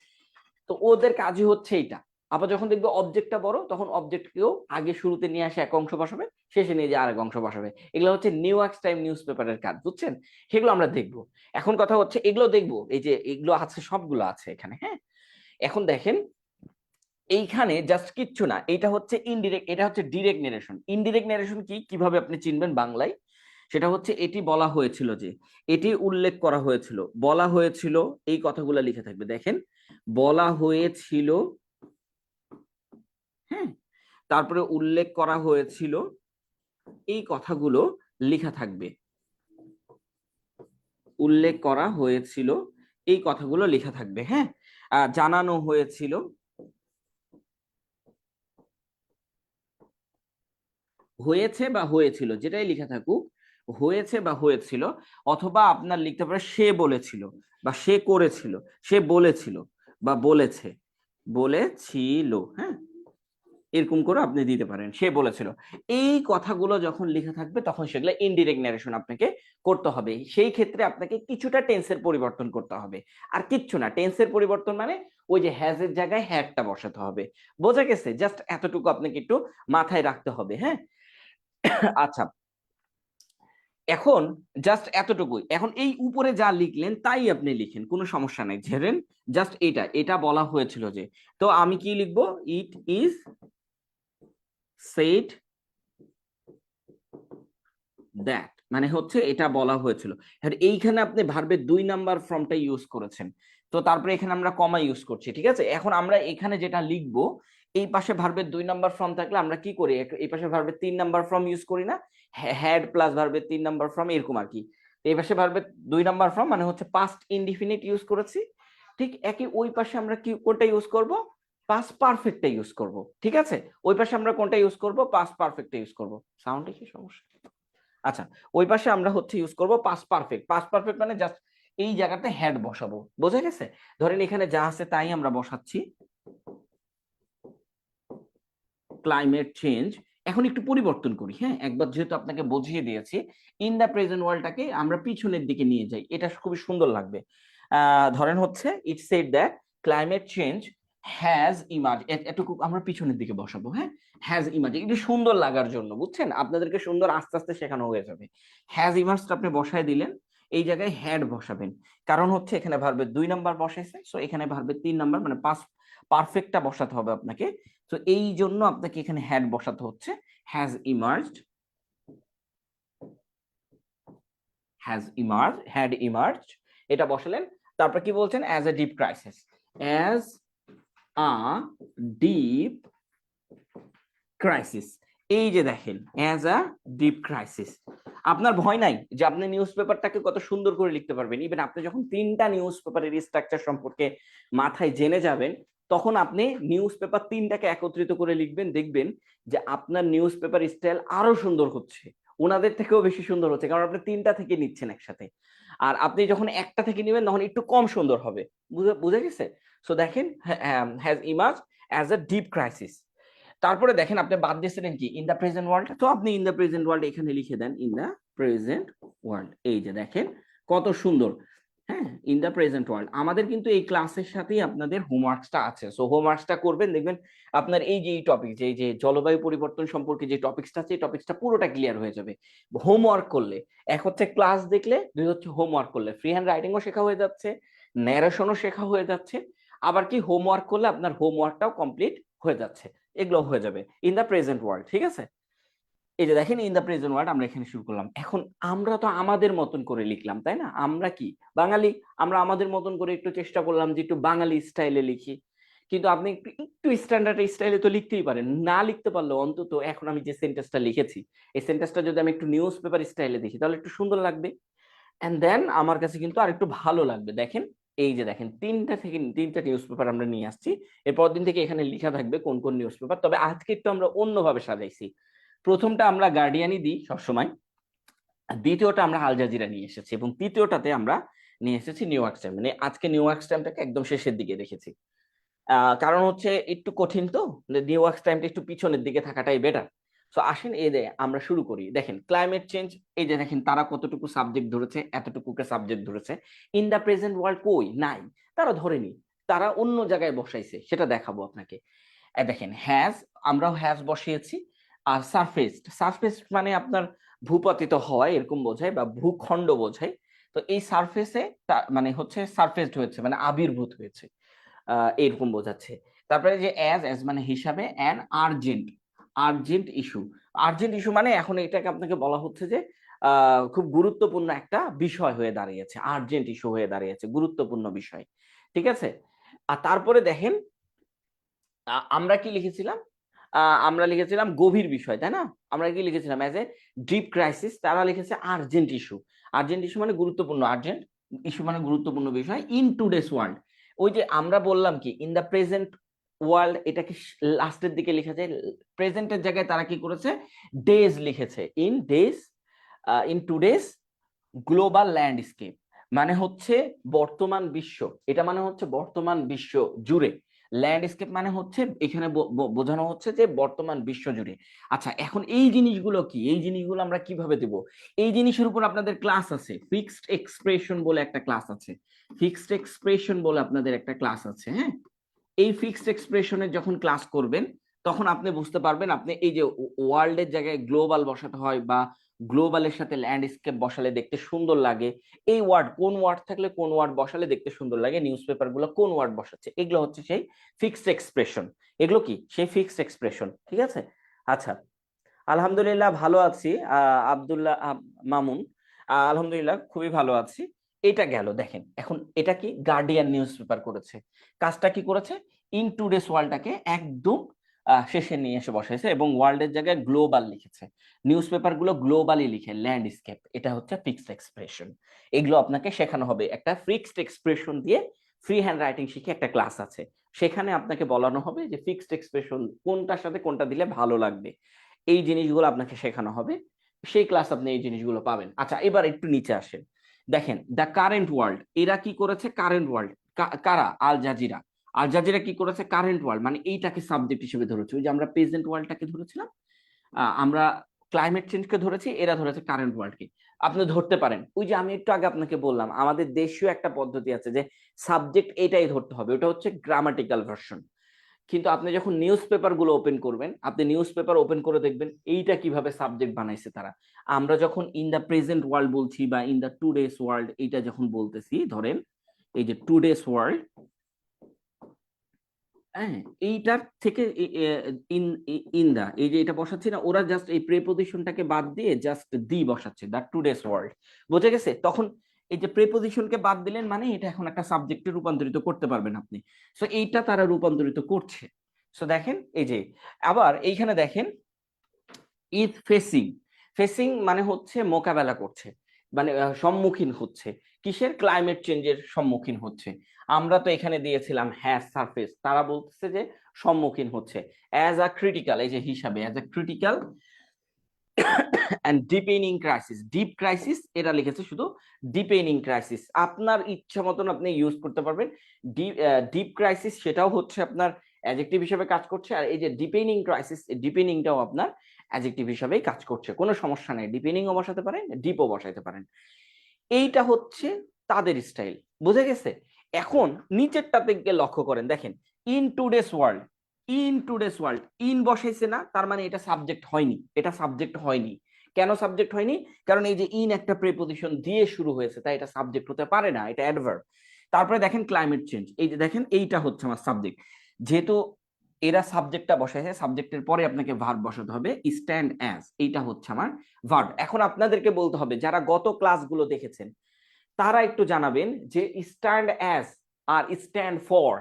তো ওদের কাজই হচ্ছে এইটা। আবার যখন দেখবে অবজেক্টটা বড়, তখন অবজেক্টকেও আগে শুরুতে নিয়ে আসে এক অংশ বসাবে, শেষে নিয়ে যায় আরেক অংশ বসাবে। এগুলো হচ্ছে নিউ ইয়র্ক টাইম নিউজ পেপারের কাজ, বুঝছেন? সেগুলো আমরা দেখবো। এখন কথা হচ্ছে এগুলো দেখবো, এই যে এগুলো আছে সবগুলো আছে এখানে, হ্যাঁ। এখন দেখেন এইখানে জাস্ট কিচ্ছু না, এটা হচ্ছে ইনডিরেক্ট, এটা হচ্ছে ডিরেক্ট নেরেশন। ইনডিরেক্ট নেরেশন কি, কিভাবে আপনি চিনবেন বাংলায়? সেটা হচ্ছে এটি বলা হয়েছিল, যে এটি উল্লেখ করা হয়েছিল, বলা হয়েছিল, এই কথাগুলো লিখে থাকবে। দেখেন, বলা হয়েছিল, হ্যাঁ, তারপরে উল্লেখ করা হয়েছিল, এই কথাগুলো লেখা থাকবে। উল্লেখ করা হয়েছিল, এই কথাগুলো লেখা থাকবে, হ্যাঁ। জানানো হয়েছিল, হয়েছে বা হয়েছিল, যেটাই লেখা থাকুক, হয়েছে বা হয়েছিল। অথবা আপনার লিখতে পারে সে বলেছিল, বা সে করেছিল, সে বলেছিল, বা বলেছে, বলেছিল, হ্যাঁ, এরকম করে আপনি দিতে পারেন, সে বলেছিল। এই কথাগুলো যখন লেখা থাকবে তখন সেগুলো ইনডিরেক্ট ন্যারেশন আপনাকে করতে হবে। সেই ক্ষেত্রে আপনাকে কিছুটা টেন্সের পরিবর্তন করতে হবে, আর কিচ্ছু না। টেন্সের পরিবর্তন মানে ওই যে হ্যাজ এর জায়গায় হ্যাডটা বসাতে হবে। বোঝা গেছে? জাস্ট এতটুকু আপনাকে একটু মাথায় রাখতে হবে, হ্যাঁ। আচ্ছা, এখন জাস্ট এতটুকুই। এখন এই উপরে যা লিখলেন তাই আপনি লিখেন, কোনো সমস্যা নাই। ঝেড়েন জাস্ট এটা, এটা বলা হয়েছিল যে, তো আমি কি লিখবো? ইট ইজ সেড দ্যাট, মানে হচ্ছে এটা বলা হয়েছিল। আর এইখানে আপনি ভার্বের 2 নাম্বার ফর্মটা ইউজ করেছেন, তো তারপরে এখানে আমরা কমা ইউজ করছি, ঠিক আছে। এখন আমরা এখানে যেটা লিখবো, এই পাশে ভার্বের 2 নাম্বার ফর্ম থাকলে আমরা কি করি, এই পাশে ভার্বের 3 নাম্বার ফর্ম ইউজ করি না? হ্যাড প্লাস ভার্বের 3 নাম্বার ফর্ম, এরকম আর কি। এই পাশে ভার্বের 2 নাম্বার ফর্ম মানে হচ্ছে পাস্ট ইনডিফিনিট ইউজ করেছি। ঠিক একই ওই পাশে আমরা কি কোনটা ইউজ করব? পাস্ট পারফেক্টটা ইউজ করব, ঠিক আছে। ওই পাশে আমরা কোনটা ইউজ করব? পাস্ট পারফেক্টটা ইউজ করব। সাউন্ডে কি সমস্যা? আচ্ছা, ওই পাশে আমরা হচ্ছে ইউজ করব পাস্ট পারফেক্ট। পাস্ট পারফেক্ট মানে জাস্ট এই জায়গাতে হ্যাড বসাবো, বোঝা গেছে? ধরেন এখানে যা আছে তাই আমরা বসাচ্ছি, ক্লাইমেট চেঞ্জ। এখন একটু পরিবর্তন করি, হ্যাঁ, একবার যেহেতু আপনাকে বুঝিয়ে দিয়েছি। ইন দা প্রেজেন্ট ওয়ার্ল্ডটাকে আমরা পিছনের দিকে নিয়ে যাই, এটা খুবই সুন্দর লাগবে। ধরেন হচ্ছে ইট said that climate change has emerge, এটুকু আমরা পিছনের দিকে বসাবো, হ্যাঁ। হ্যাজ ইমার্জ, একটু সুন্দর লাগার জন্য, বুঝছেন? আপনাদেরকে সুন্দর আস্তে আস্তে শেখানো হয়ে যাবে। হ্যাজ ইমার্জটা আপনি বসায় দিলেন, এই জায়গায় হ্যাড বসাবেন, কারণ হচ্ছে এখানে ভার্বের 2 নাম্বার বসাইছে, সো এখানে ভার্বের 3 নাম্বার মানে পাস্ট পারফেক্টটা বসাতে হবে আপনাকে। তো এই জন্য আপনাকে এখানে হ্যাড বসাতে হচ্ছে। Has emerged, has emerge, had emerge, এটা বসালেন। তারপর কি বলছেন? As a deep crisis, as a deep crisis. এই যে দেখেন, অ্যাজ আ ডিপ ক্রাইসিস। আপনার ভয় নাই যে আপনি নিউজ পেপারটাকে কত সুন্দর করে লিখতে পারবেন। ইভেন আপনি যখন 3টা নিউজ পেপারের স্ট্রাকচার সম্পর্কে মাথায় জেনে যাবেন, তখন আপনি নিউজ পেপার 3টাকে একত্রিত করে লিখবেন, দেখবেন যে আপনার নিউজ পেপার স্টাইল আরো সুন্দর হচ্ছে, ওনাদের থেকেও বেশি সুন্দর হচ্ছে, কারণ আপনি 3টা থেকে নিচ্ছেন একসাথে। আর আপনি যখন একটা থেকে নেবেন তখন একটু কম সুন্দর হবে। বুঝে গেছে? সো দেখেন, has emerge as a deep crisis. তারপরে দেখেন আপনি বাদ দিয়েছিলেন কি? In the present world. তো আপনি ইন দা প্রেজেন্ট ওয়ার্ল্ড এখানে লিখে দেন, ইন দা প্রেজেন্ট ওয়ার্ল্ড। এই যে দেখেন কত সুন্দর, হ্যাঁ, ইন দা প্রেজেন্ট ওয়ার্ল্ড। আমাদের কিন্তু এই ক্লাসের সাথেই আপনাদের হোমওয়ার্কসটা আছে, সো হোমওয়ার্কসটা করবেন, দেখবেন আপনার এই যে এই টপিক, যে এই যে জলবায়ু পরিবর্তন সম্পর্কে যে টপিকসটা আছে, এই টপিকসটা পুরোটা ক্লিয়ার হয়ে যাবে হোমওয়ার্ক করলে। এক হচ্ছে ক্লাস দেখলে, দুই হচ্ছে হোমওয়ার্ক করলে। ফ্রি হ্যান্ড রাইটিংও শেখা হয়ে যাচ্ছে, ন্যারেশনও শেখা হয়ে যাচ্ছে, আবার কি হোমওয়ার্ক করলে আপনার হোমওয়ার্কটাও কমপ্লিট হয়ে যাচ্ছে। এগুলো হয়ে যাবে ইন দা প্রেজেন্ট ওয়ার্ল্ড, ঠিক আছে। এই যে দেখেন, ইন দা প্রেজেন্ট ওয়ার্ল্ড আমরা এখানে শুরু করলাম। এখন আমরা তো আমাদের মতন করে লিখলাম, তাই না? আমরা কি বাঙালি, আমরা আমাদের মতন করে একটু চেষ্টা করলাম যে একটু বাঙালি স্টাইলে লিখি। কিন্তু আপনি একটু একটু স্ট্যান্ডার্ড স্টাইলে তো লিখতেই পারেন, না লিখতে পারলে অন্তত এখন আমি যে সেন্টেন্সটা লিখেছি, এই সেন্টেন্সটা যদি আমি একটু নিউজ পেপার স্টাইলে দেখি তাহলে একটু সুন্দর লাগবে। এন্ড দেন আমার কাছে কিন্তু আর একটু ভালো লাগবে। দেখেন, এই যে দেখেন 3টা নিউজ পেপার আমরা নিয়ে আসছি। এরপর দিন থেকে এখানে লেখা থাকবে কোন কোন নিউজ পেপার, তবে আজকে একটু আমরা অন্যভাবে সাজাইছি। প্রথমটা আমরা গার্ডিয়ানই দিই সবসময়, দ্বিতীয়টা আমরা আল জাজিরা নিয়ে এসেছি, এবং তৃতীয়টাতে আমরা নিয়ে এসেছি নিউ ইয়র্ক টাইম। মানে আজকে নিউ ইয়র্ক টাইমটাকে একদম শেষের দিকে রেখেছি, কারণ হচ্ছে একটু কঠিন তো, নিউ ইয়র্ক টাইমটা একটু পিছনের দিকে থাকাটাই বেটার। সো আসেন আমরা শুরু করি। দেখেন ক্লাইমেট চেঞ্জ, এই যে দেখেন তারা কতটুকু সাবজেক্ট ধরেছে, এতটুকুকে সাবজেক্ট ধরেছে। ইন দা প্রেজেন্ট ওয়ার্ল্ড কই নাই, তারা ধরেনি, তারা অন্য জায়গায় বসাইছে, সেটা দেখাবো আপনাকে। দেখেন হ্যাজ, আমরাও হ্যাজ বসিয়েছি। আর সারফেসড, সারফেসড মানে আপনার ভূপতিত হয় এরকম বোঝায়, বা ভূখণ্ড বোঝায়। তো এই সারফেসে মানে হচ্ছে সারফেসড হয়েছে, মানে আবির্ভূত হয়েছে, এরকম বোঝাচ্ছে। তারপরে যে অ্যাজ, অ্যাজ মানে হিসাবে, an urgent, urgent issue. Urgent issue মানে এখন এটাকে আপনাকে বলা হচ্ছে যে খুব গুরুত্বপূর্ণ একটা বিষয় হয়ে দাঁড়িয়েছে, আর্জেন্ট ইস্যু হয়ে দাঁড়িয়েছে, গুরুত্বপূর্ণ বিষয়। ঠিক আছে। আর তারপরে দেখেন আমরা কি লিখেছিলাম, আমরা লিখেছিলাম গভীর বিষয়, তাই না? আমরা কি লিখেছিলাম অ্যাজ এ ডিপ ক্রাইসিস, তারা লিখেছে আর্জেন্ট ইস্যু। আর্জেন্ট ইস্যু মানে গুরুত্বপূর্ণ, আর্জেন্ট ইস্যু মানে গুরুত্বপূর্ণ বিষয় ইন টুডেস ওয়ার্ল্ড। ওই যে আমরা বললাম কি ইন দ্য প্রেজেন্ট ওয়ার্ল্ড, এটাকে লাস্টের দিকে লিখা যায়, প্রেজেন্টের জায়গায় তারা কি করেছে, ডেজ লিখেছে, in days, in today's global landscape, মানে হচ্ছে বর্তমান বিশ্ব, এটা মানে হচ্ছে বর্তমান বিশ্ব জুড়ে। ল্যান্ডস্কেপ মানে হচ্ছে এখানে বোঝানো হচ্ছে যে বর্তমান বিশ্ব জুড়ে। আচ্ছা, এখন এই জিনিসগুলো কি, এই জিনিসগুলো আমরা কিভাবে দেব? এই জিনিসের উপর আপনাদের ক্লাস আছে, ফিক্সড এক্সপ্রেশন বলে একটা ক্লাস আছে, ফিক্সড এক্সপ্রেশন বলে আপনাদের একটা ক্লাস আছে। হ্যাঁ, এই ফিক্সড এক্সপ্রেশনের যখন ক্লাস করবেন তখন আপনি বুঝতে পারবেন, আপনি এই যে ওয়ার্ল্ডের জায়গায় গ্লোবাল বসাতে হয়, বা গ্লোবালের সাথে ল্যান্ডস্কেপ বসালে দেখতে সুন্দর লাগে, এই ওয়ার্ড কোন ওয়ার্ড থাকলে কোন ওয়ার্ড বসালে দেখতে সুন্দর লাগে, নিউজ পেপার গুলো কোন ওয়ার্ড বসাচ্ছে, এগুলো হচ্ছে সেই ফিক্সড এক্সপ্রেশন। এগুলো কি সেই ফিক্সড এক্সপ্রেশন। ঠিক আছে। আচ্ছা, আলহামদুলিল্লাহ ভালো আছি, আব্দুল্লাহ মামুন, আলহামদুলিল্লাহ খুবই ভালো আছি। এটা গেল। দেখেন এখন এটা কি গার্ডিয়ান নিউজ পেপার করেছে, কাজটা কি করেছে, ইন টুডেস ওয়ার্ল্ডটাকে একদম শেষে নিয়ে এসে বসাইছে, এবং ওয়ার্ল্ডের জায়গায় গ্লোবাল লিখেছে। নিউজ পেপার গুলো গ্লোবালি লিখে ল্যান্ডস্কেপ, এটা হচ্ছে ফিক্সড এক্সপ্রেশন। এগুলো আপনাকে শেখানো হবে, একটা ফিক্সড এক্সপ্রেশন দিয়ে ফ্রি হ্যান্ড রাইটিং শিখে একটা ক্লাস আছে, সেখানে আপনাকে বলানো হবে যে ফিক্সড এক্সপ্রেশন কোনটার সাথে কোনটা দিলে ভালো লাগবে, এই জিনিসগুলো আপনাকে শেখানো হবে। সেই ক্লাস আপনি এই জিনিসগুলো পাবেন। আচ্ছা, এবার একটু নিচে আসেন। দেখেন দ্য কারেন্ট ওয়ার্ল্ড, এরা কি করেছে, কারেন্ট ওয়ার্ল্ড, কারা, আল জাজিরা। আল জাজিরা কি করেছে, কারেন্ট ওয়ার্ল্ড মানে এইটাকে সাবজেক্ট হিসেবে ধরেছে। ওই যে আমরা প্রেজেন্ট ওয়ার্ল্ডটাকে ধরেছিলাম, আমরা ক্লাইমেট চেঞ্জকে ধরেছি, এরা ধরেছে কারেন্ট ওয়ার্ল্ডকে। আপনি ধরতে পারেন, ওই যে আমি একটু আগে আপনাকে বললাম আমাদের দেশীয় একটা পদ্ধতি আছে যে সাবজেক্ট এটাই ধরতে হবে, ওটা হচ্ছে গ্রামাটিক্যাল ভার্সন। কিন্তু আপনি যখন নিউজ পেপার গুলো ওপেন করবেন, আপনি নিউজ পেপার ওপেন করে দেখবেন এইটা কিভাবে সাবজেক্ট বানাইছে তারা। আমরা যখন ইন দা প্রেজেন্ট ওয়ার্ল্ড বলছি বা ইন দা টুডেস ওয়ার্ল্ড, এইটা যখন বলতেছি, ধরেন এই যে টুডেস ওয়ার্ল্ড, হ্যাঁ, এইটার থেকে ইন ইন দা, এই যে এটা বসাচ্ছি না, ওরা জাস্ট এই প্রেপোজিশনটাকে বাদ দিয়ে জাস্ট দি বসাচ্ছে, দা টুডেস ওয়ার্ল্ড। বোঝা গেছে? তখন এই যে প্রেপোজিশনকে বাদ দিলেন মানে এটা এখন একটা সাবজেক্টে রূপান্তরিত করতে পারবেন আপনি। সো এইটা তারা রূপান্তরিত করছে। সো দেখেন এই যে, আবার এইখানে দেখেন ইজ ফেসিং, ফেসিং মানে হচ্ছে মোকাবেলা করছে, মানে সম্মুখীন হচ্ছে, কিসের, ক্লাইমেট চেঞ্জের সম্মুখীন হচ্ছে। আমরা তো এখানে দিয়েছিলাম হ্যাজ সারফেস, তারা বলতেছে যে সম্মুখীন হচ্ছে অ্যাজ আ ক্রিটিক্যাল, এই যে হিসাবে as a critical and deepening crisis, deep crisis এটা লিখেছে শুধু, ডিপেনিং ক্রাইসিস আপনার ইচ্ছা মতন আপনি ইউজ করতে পারবেন। ডিপ ক্রাইসিস সেটাও হচ্ছে আপনার অ্যাডজেক্টিভ হিসেবে কাজ করছে, আর এই যে ডিপেনিং ক্রাইসিস, ডিপেনিংটাও আপনার অ্যাডজেক্টিভ হিসেবেই কাজ করছে, কোনো সমস্যা নেই, ডিপেনিংও বসাতে পারেন, ডিপও বসাতে পারেন। এইটা হচ্ছে তাদের স্টাইল। বুঝে গেছে? এখন নিচেরটাতে গিয়ে লক্ষ্য করেন, দেখেন in today's world, in today's world, in বসাইছে না, তার মানে এটা সাবজেক্ট হয়নি, এটা সাবজেক্ট হয়নি। কেন সাবজেক্ট হয়নি? কারণ এই যে ইন একটা প্রিপজিশন দিয়ে শুরু হয়েছে, তাই এটা সাবজেক্ট হতে পারে না, এটা অ্যাডভার্ব। তারপরে দেখেন ক্লাইমেট চেঞ্জ, এই যে দেখেন এইটা হচ্ছে আমার সাবজেক্ট, যেহেতু এরা সাবজেক্টটা বসাইছে, সাবজেক্টের পরে আপনাকে ভার্ব বসাতে হবে, স্ট্যান্ড অ্যাজ, এইটা হচ্ছে আমার ভার্ব। এখন আপনাদেরকে বলতে হবে, যারা গত ক্লাসগুলো দেখেছেন তারা একটু জানাবেন যে স্ট্যান্ড অ্যাজ আর স্ট্যান্ড ফর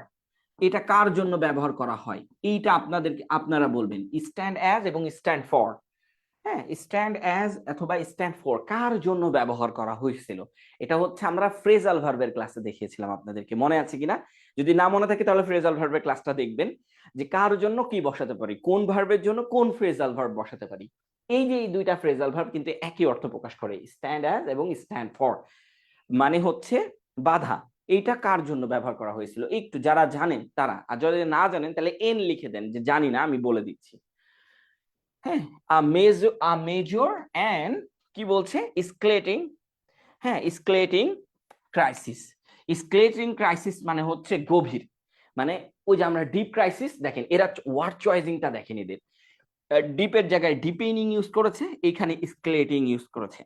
এটা কার জন্য ব্যবহার করা হয়, এইটা আপনাদেরকে আপনারা বলবেন, স্ট্যান্ড অ্যাজ এবং স্ট্যান্ড ফর। হ্যাঁ, স্ট্যান্ড অ্যাজ অথবা স্ট্যান্ড ফর কার জন্য ব্যবহার করা হয়েছিল, এটা হচ্ছে আমরা ফ্রেজাল ভার্বের ক্লাসে দেখিয়েছিলাম আপনাদেরকে, মনে আছে কিনা? যদি না মনে থাকে তাহলে ফ্রেজাল ভার্বের ক্লাসটা দেখবেন, যে কার জন্য কি বসাতে পারি, কোন ভার্বের জন্য কোন ফ্রেজাল ভার্ব বসাতে পারি। এই যে এই দুইটা ফ্রেজাল ভার্ব কিন্তু একই অর্থ প্রকাশ করে, স্ট্যান্ড অ্যাজ এবং স্ট্যান্ড ফর, মানে হচ্ছে বাধা। এইটা কার জন্য ব্যবহার করা হয়েছিল, একটু যারা জানেন তারা, আর যদি না জানেন তাহলে এন লিখে দেন যে জানি না, আমি বলে দিচ্ছি। হ্যাঁ, আ মেজর অ্যান্ড কি বলছে স্কেলেটিং, হ্যাঁ স্কেলেটিং ক্রাইসিস। স্কেলেটিং ক্রাইসিস মানে হচ্ছে গভীর, মানে ওই যে আমরা ডিপ ক্রাইসিস, দেখেন এরা ওয়ার্ড চয়েসিংটা দেখেন, এদের ডিপের জায়গায় ডিপেনিং ইউজ করেছে, এখানে স্কেলেটিং ইউজ করেছে,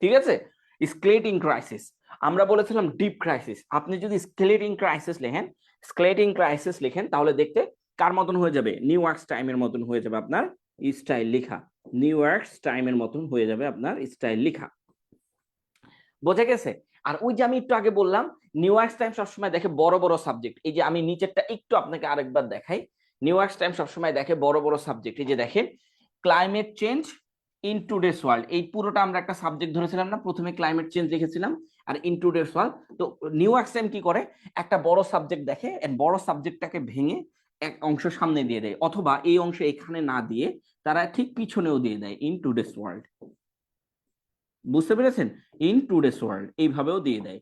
ঠিক আছে। স্কেলেটিং ক্রাইসিস, আমরা বলেছিলাম ডিপ ক্রাইসিস, আপনি যদি স্কেলেটিং ক্রাইসিস লেখেন, স্কেলেটিং ক্রাইসিস লেখেন, তাহলে দেখতে কার মতন হয়ে যাবে, নিউ ওয়ার্কস টাইমের মতন হয়ে যাবে আপনার স্টাইল লেখা, নিউ ওয়ার্কস টাইমের মতন হয়ে যাবে আপনার স্টাইল লেখা, বোঝা গেছে। আর ওই যে আমি একটু আগে বললাম নিউ ইয়র্ক টাইম সবসময় দেখে বড় বড় সাবজেক্ট, এই যে আমি নিচেরটা একটু আপনাকে আরেকবার দেখাই, নিউ ইয়র্ক টাইম সবসময় দেখে বড় বড় সাবজেক্ট, এই যে দেখেন climate change in today's world, এই পুরোটা আমরা একটা সাবজেক্ট ধরেছিলাম না, প্রথমে ক্লাইমেট চেঞ্জ লিখেছিলাম আর ইন টুডেস ওয়ার্ল্ড। তো নিউ ইয়র্ক টাইম কি করে, একটা বড় সাবজেক্ট দেখে বড় সাবজেক্টটাকে ভেঙে এক অংশ সামনে দিয়ে দেয়, অথবা এই অংশ এখানে না দিয়ে তারা ঠিক পিছনেও দিয়ে দেয় ইন টুডেস ওয়ার্ল্ড, বুঝতে পেরেছেন, ইন টুডেস ওয়ার্ল্ড এইভাবেও দিয়ে দেয়।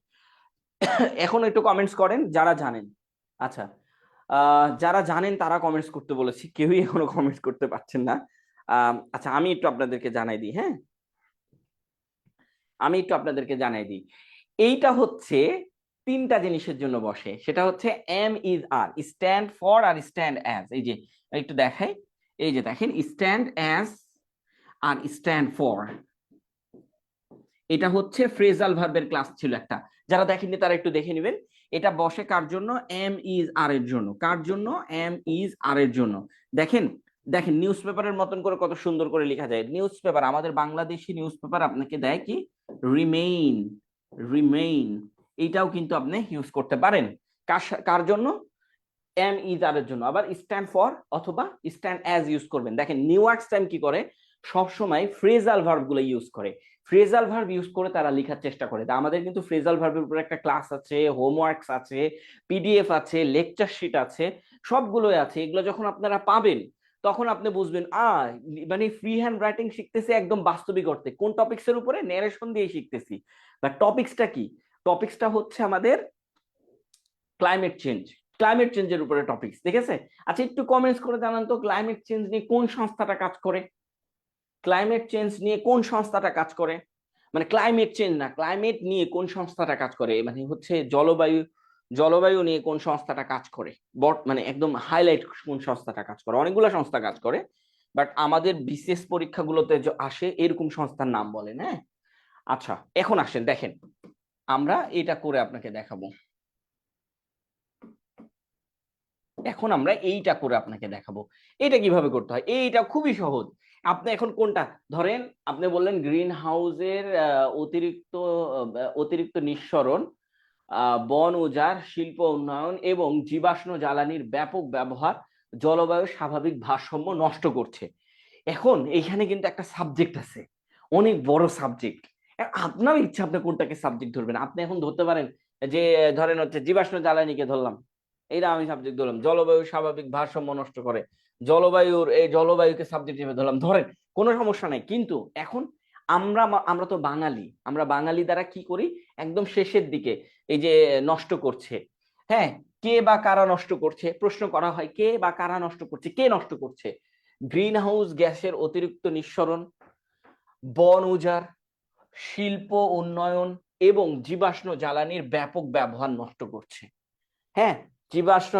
এখন একটু কমেন্টস করেন যারা জানেন। আচ্ছা, যারা জানেন তারা কমেন্টস করতে বলেছি, কেউই এখনো কমেন্টস করতে পারছেন না। আচ্ছা আমি একটু আপনাদেরকে জানাই দিই, হ্যাঁ আমি একটু আপনাদেরকে জানাই দিই, এইটা হচ্ছে তিনটা জিনিসের জন্য বসে, সেটা হচ্ছে am is are, stand for আর স্ট্যান্ড অ্যাজ, এই যে একটু দেখাই, এই যে দেখেন স্ট্যান্ড অ্যাজ আর স্ট্যান্ড ফর, এটা হচ্ছে ফ্রেজাল ভার্বের ক্লাস ছিল একটা, যারা দেখেননি তারা একটু দেখে নেবেন। এটা বসে কার জন্য, এম ইজ আর এর জন্য, কার জন্য, এম ইজ আর এর জন্য। দেখেন দেখেন নিউজ পেপারের মতন করে কত সুন্দর করে লেখা যায়, নিউজ পেপার, আমাদের বাংলাদেশি নিউজ পেপার আপনাকে দেয় কি, রিমেইন, রিমেইন, এইটাও কিন্তু আপনি ইউজ করতে পারেন, কার জন্য, এম ইজ আর এর জন্য। আবার স্ট্যান্ড ফর অথবা স্ট্যান্ড অ্যাজ ইউজ করবেন। দেখেন নিউ ইয়র্ক টাইম কি করে, সব সময় ফ্রেজাল ভার্ব গুলো ইউজ করে, ফ্রেজাল ভার্ব ইউজ করে তারা লেখার চেষ্টা করে। তা আমাদের কিন্তু ফ্রেজাল ভার্বের উপর একটা ক্লাস আছে, হোমওয়ার্কস আছে, পিডিএফ আছে, লেকচার শিট আছে, সবগুলোই আছে। এগুলো যখন আপনারা পাবেন তখন আপনি বুঝবেন মানে ফ্রি হ্যান্ড রাইটিং শিখতেছি একদম বাস্তবিক অর্থে, কোন টপিক্স এর উপরে, ন্যারেশন দিয়ে শিখতেছি। বা টপিক্সটা কি, টপিক্সটা হচ্ছে আমাদের ক্লাইমেট চেঞ্জ, ক্লাইমেট চেঞ্জের উপরে টপিকস, ঠিক আছে। আচ্ছা একটু কমেন্টস করে জানান তো, ক্লাইমেট চেঞ্জ নিয়ে কোন সংস্থাটা কাজ করে, ক্লাইমেট চেঞ্জ নিয়ে কোন সংস্থাটা কাজ করে, মানে ক্লাইমেট চেঞ্জ না, ক্লাইমেট নিয়ে কোন সংস্থাটা কাজ করে, মানে হচ্ছে জলবায়ু, জলবায়ু নিয়ে কোন সংস্থাটা কাজ করে, মানে একদম হাইলাইট কোন সংস্থাটা কাজ করে, অনেকগুলো সংস্থা কাজ করে, বাট আমাদের বিশেষ পরীক্ষাগুলোতে আসে এরকম সংস্থার নাম বলেন, হ্যাঁ। আচ্ছা এখন আসেন দেখেন, আমরা এটা করে আপনাকে দেখাবো, এখন আমরা এইটা করে আপনাকে দেখাবো, এটা কিভাবে করতে হয়, এইটা খুবই সহজ। আপনি এখন কোনটা ধরেন, আপনি বললেন গ্রিন হাউসের অতিরিক্ত অতিরিক্ত নিঃসরণ, বন উজাড়, শিল্প উন্নয়ন এবং জীবাশ্ম জ্বালানির ব্যাপক ব্যবহার জলবায়ুর স্বাভাবিক ভারসাম্য নষ্ট করছে। এখন এইখানে কিন্তু একটা সাবজেক্ট আছে, অনেক বড় সাবজেক্ট, আপনার ইচ্ছা আপনি কোনটাকে সাবজেক্ট ধরবেন। আপনি এখন ধরতে পারেন যে ধরেন হচ্ছে জীবাশ্ম জ্বালানিকে ধরলাম, এইটা আমি সাবজেক্ট ধরলাম, জলবায়ু স্বাভাবিক ভারসাম্য নষ্ট করে, জলবায়ুর এই জলবায়ুকে সাবজেক্ট হিসেবে ধরলাম, ধরেন কোনো সমস্যা নাই। কিন্তু এখন আমরা আমরা তো বাঙালি, আমরা বাঙালি দ্বারা কি করি, একদম শেষের দিকে এই যে নষ্ট করছে, হ্যাঁ, কে বা কারা নষ্ট করছে প্রশ্ন করা হয়, কে বা কারা নষ্ট করছে, কে নষ্ট করছে, গ্রিন হাউস গ্যাসের অতিরিক্ত নিঃসরণ, বন উজাড়, শিল্প উন্নয়ন এবং জীবাশ্ম জ্বালানির ব্যাপক ব্যবহার নষ্ট করছে, হ্যাঁ, জীবাশ্ম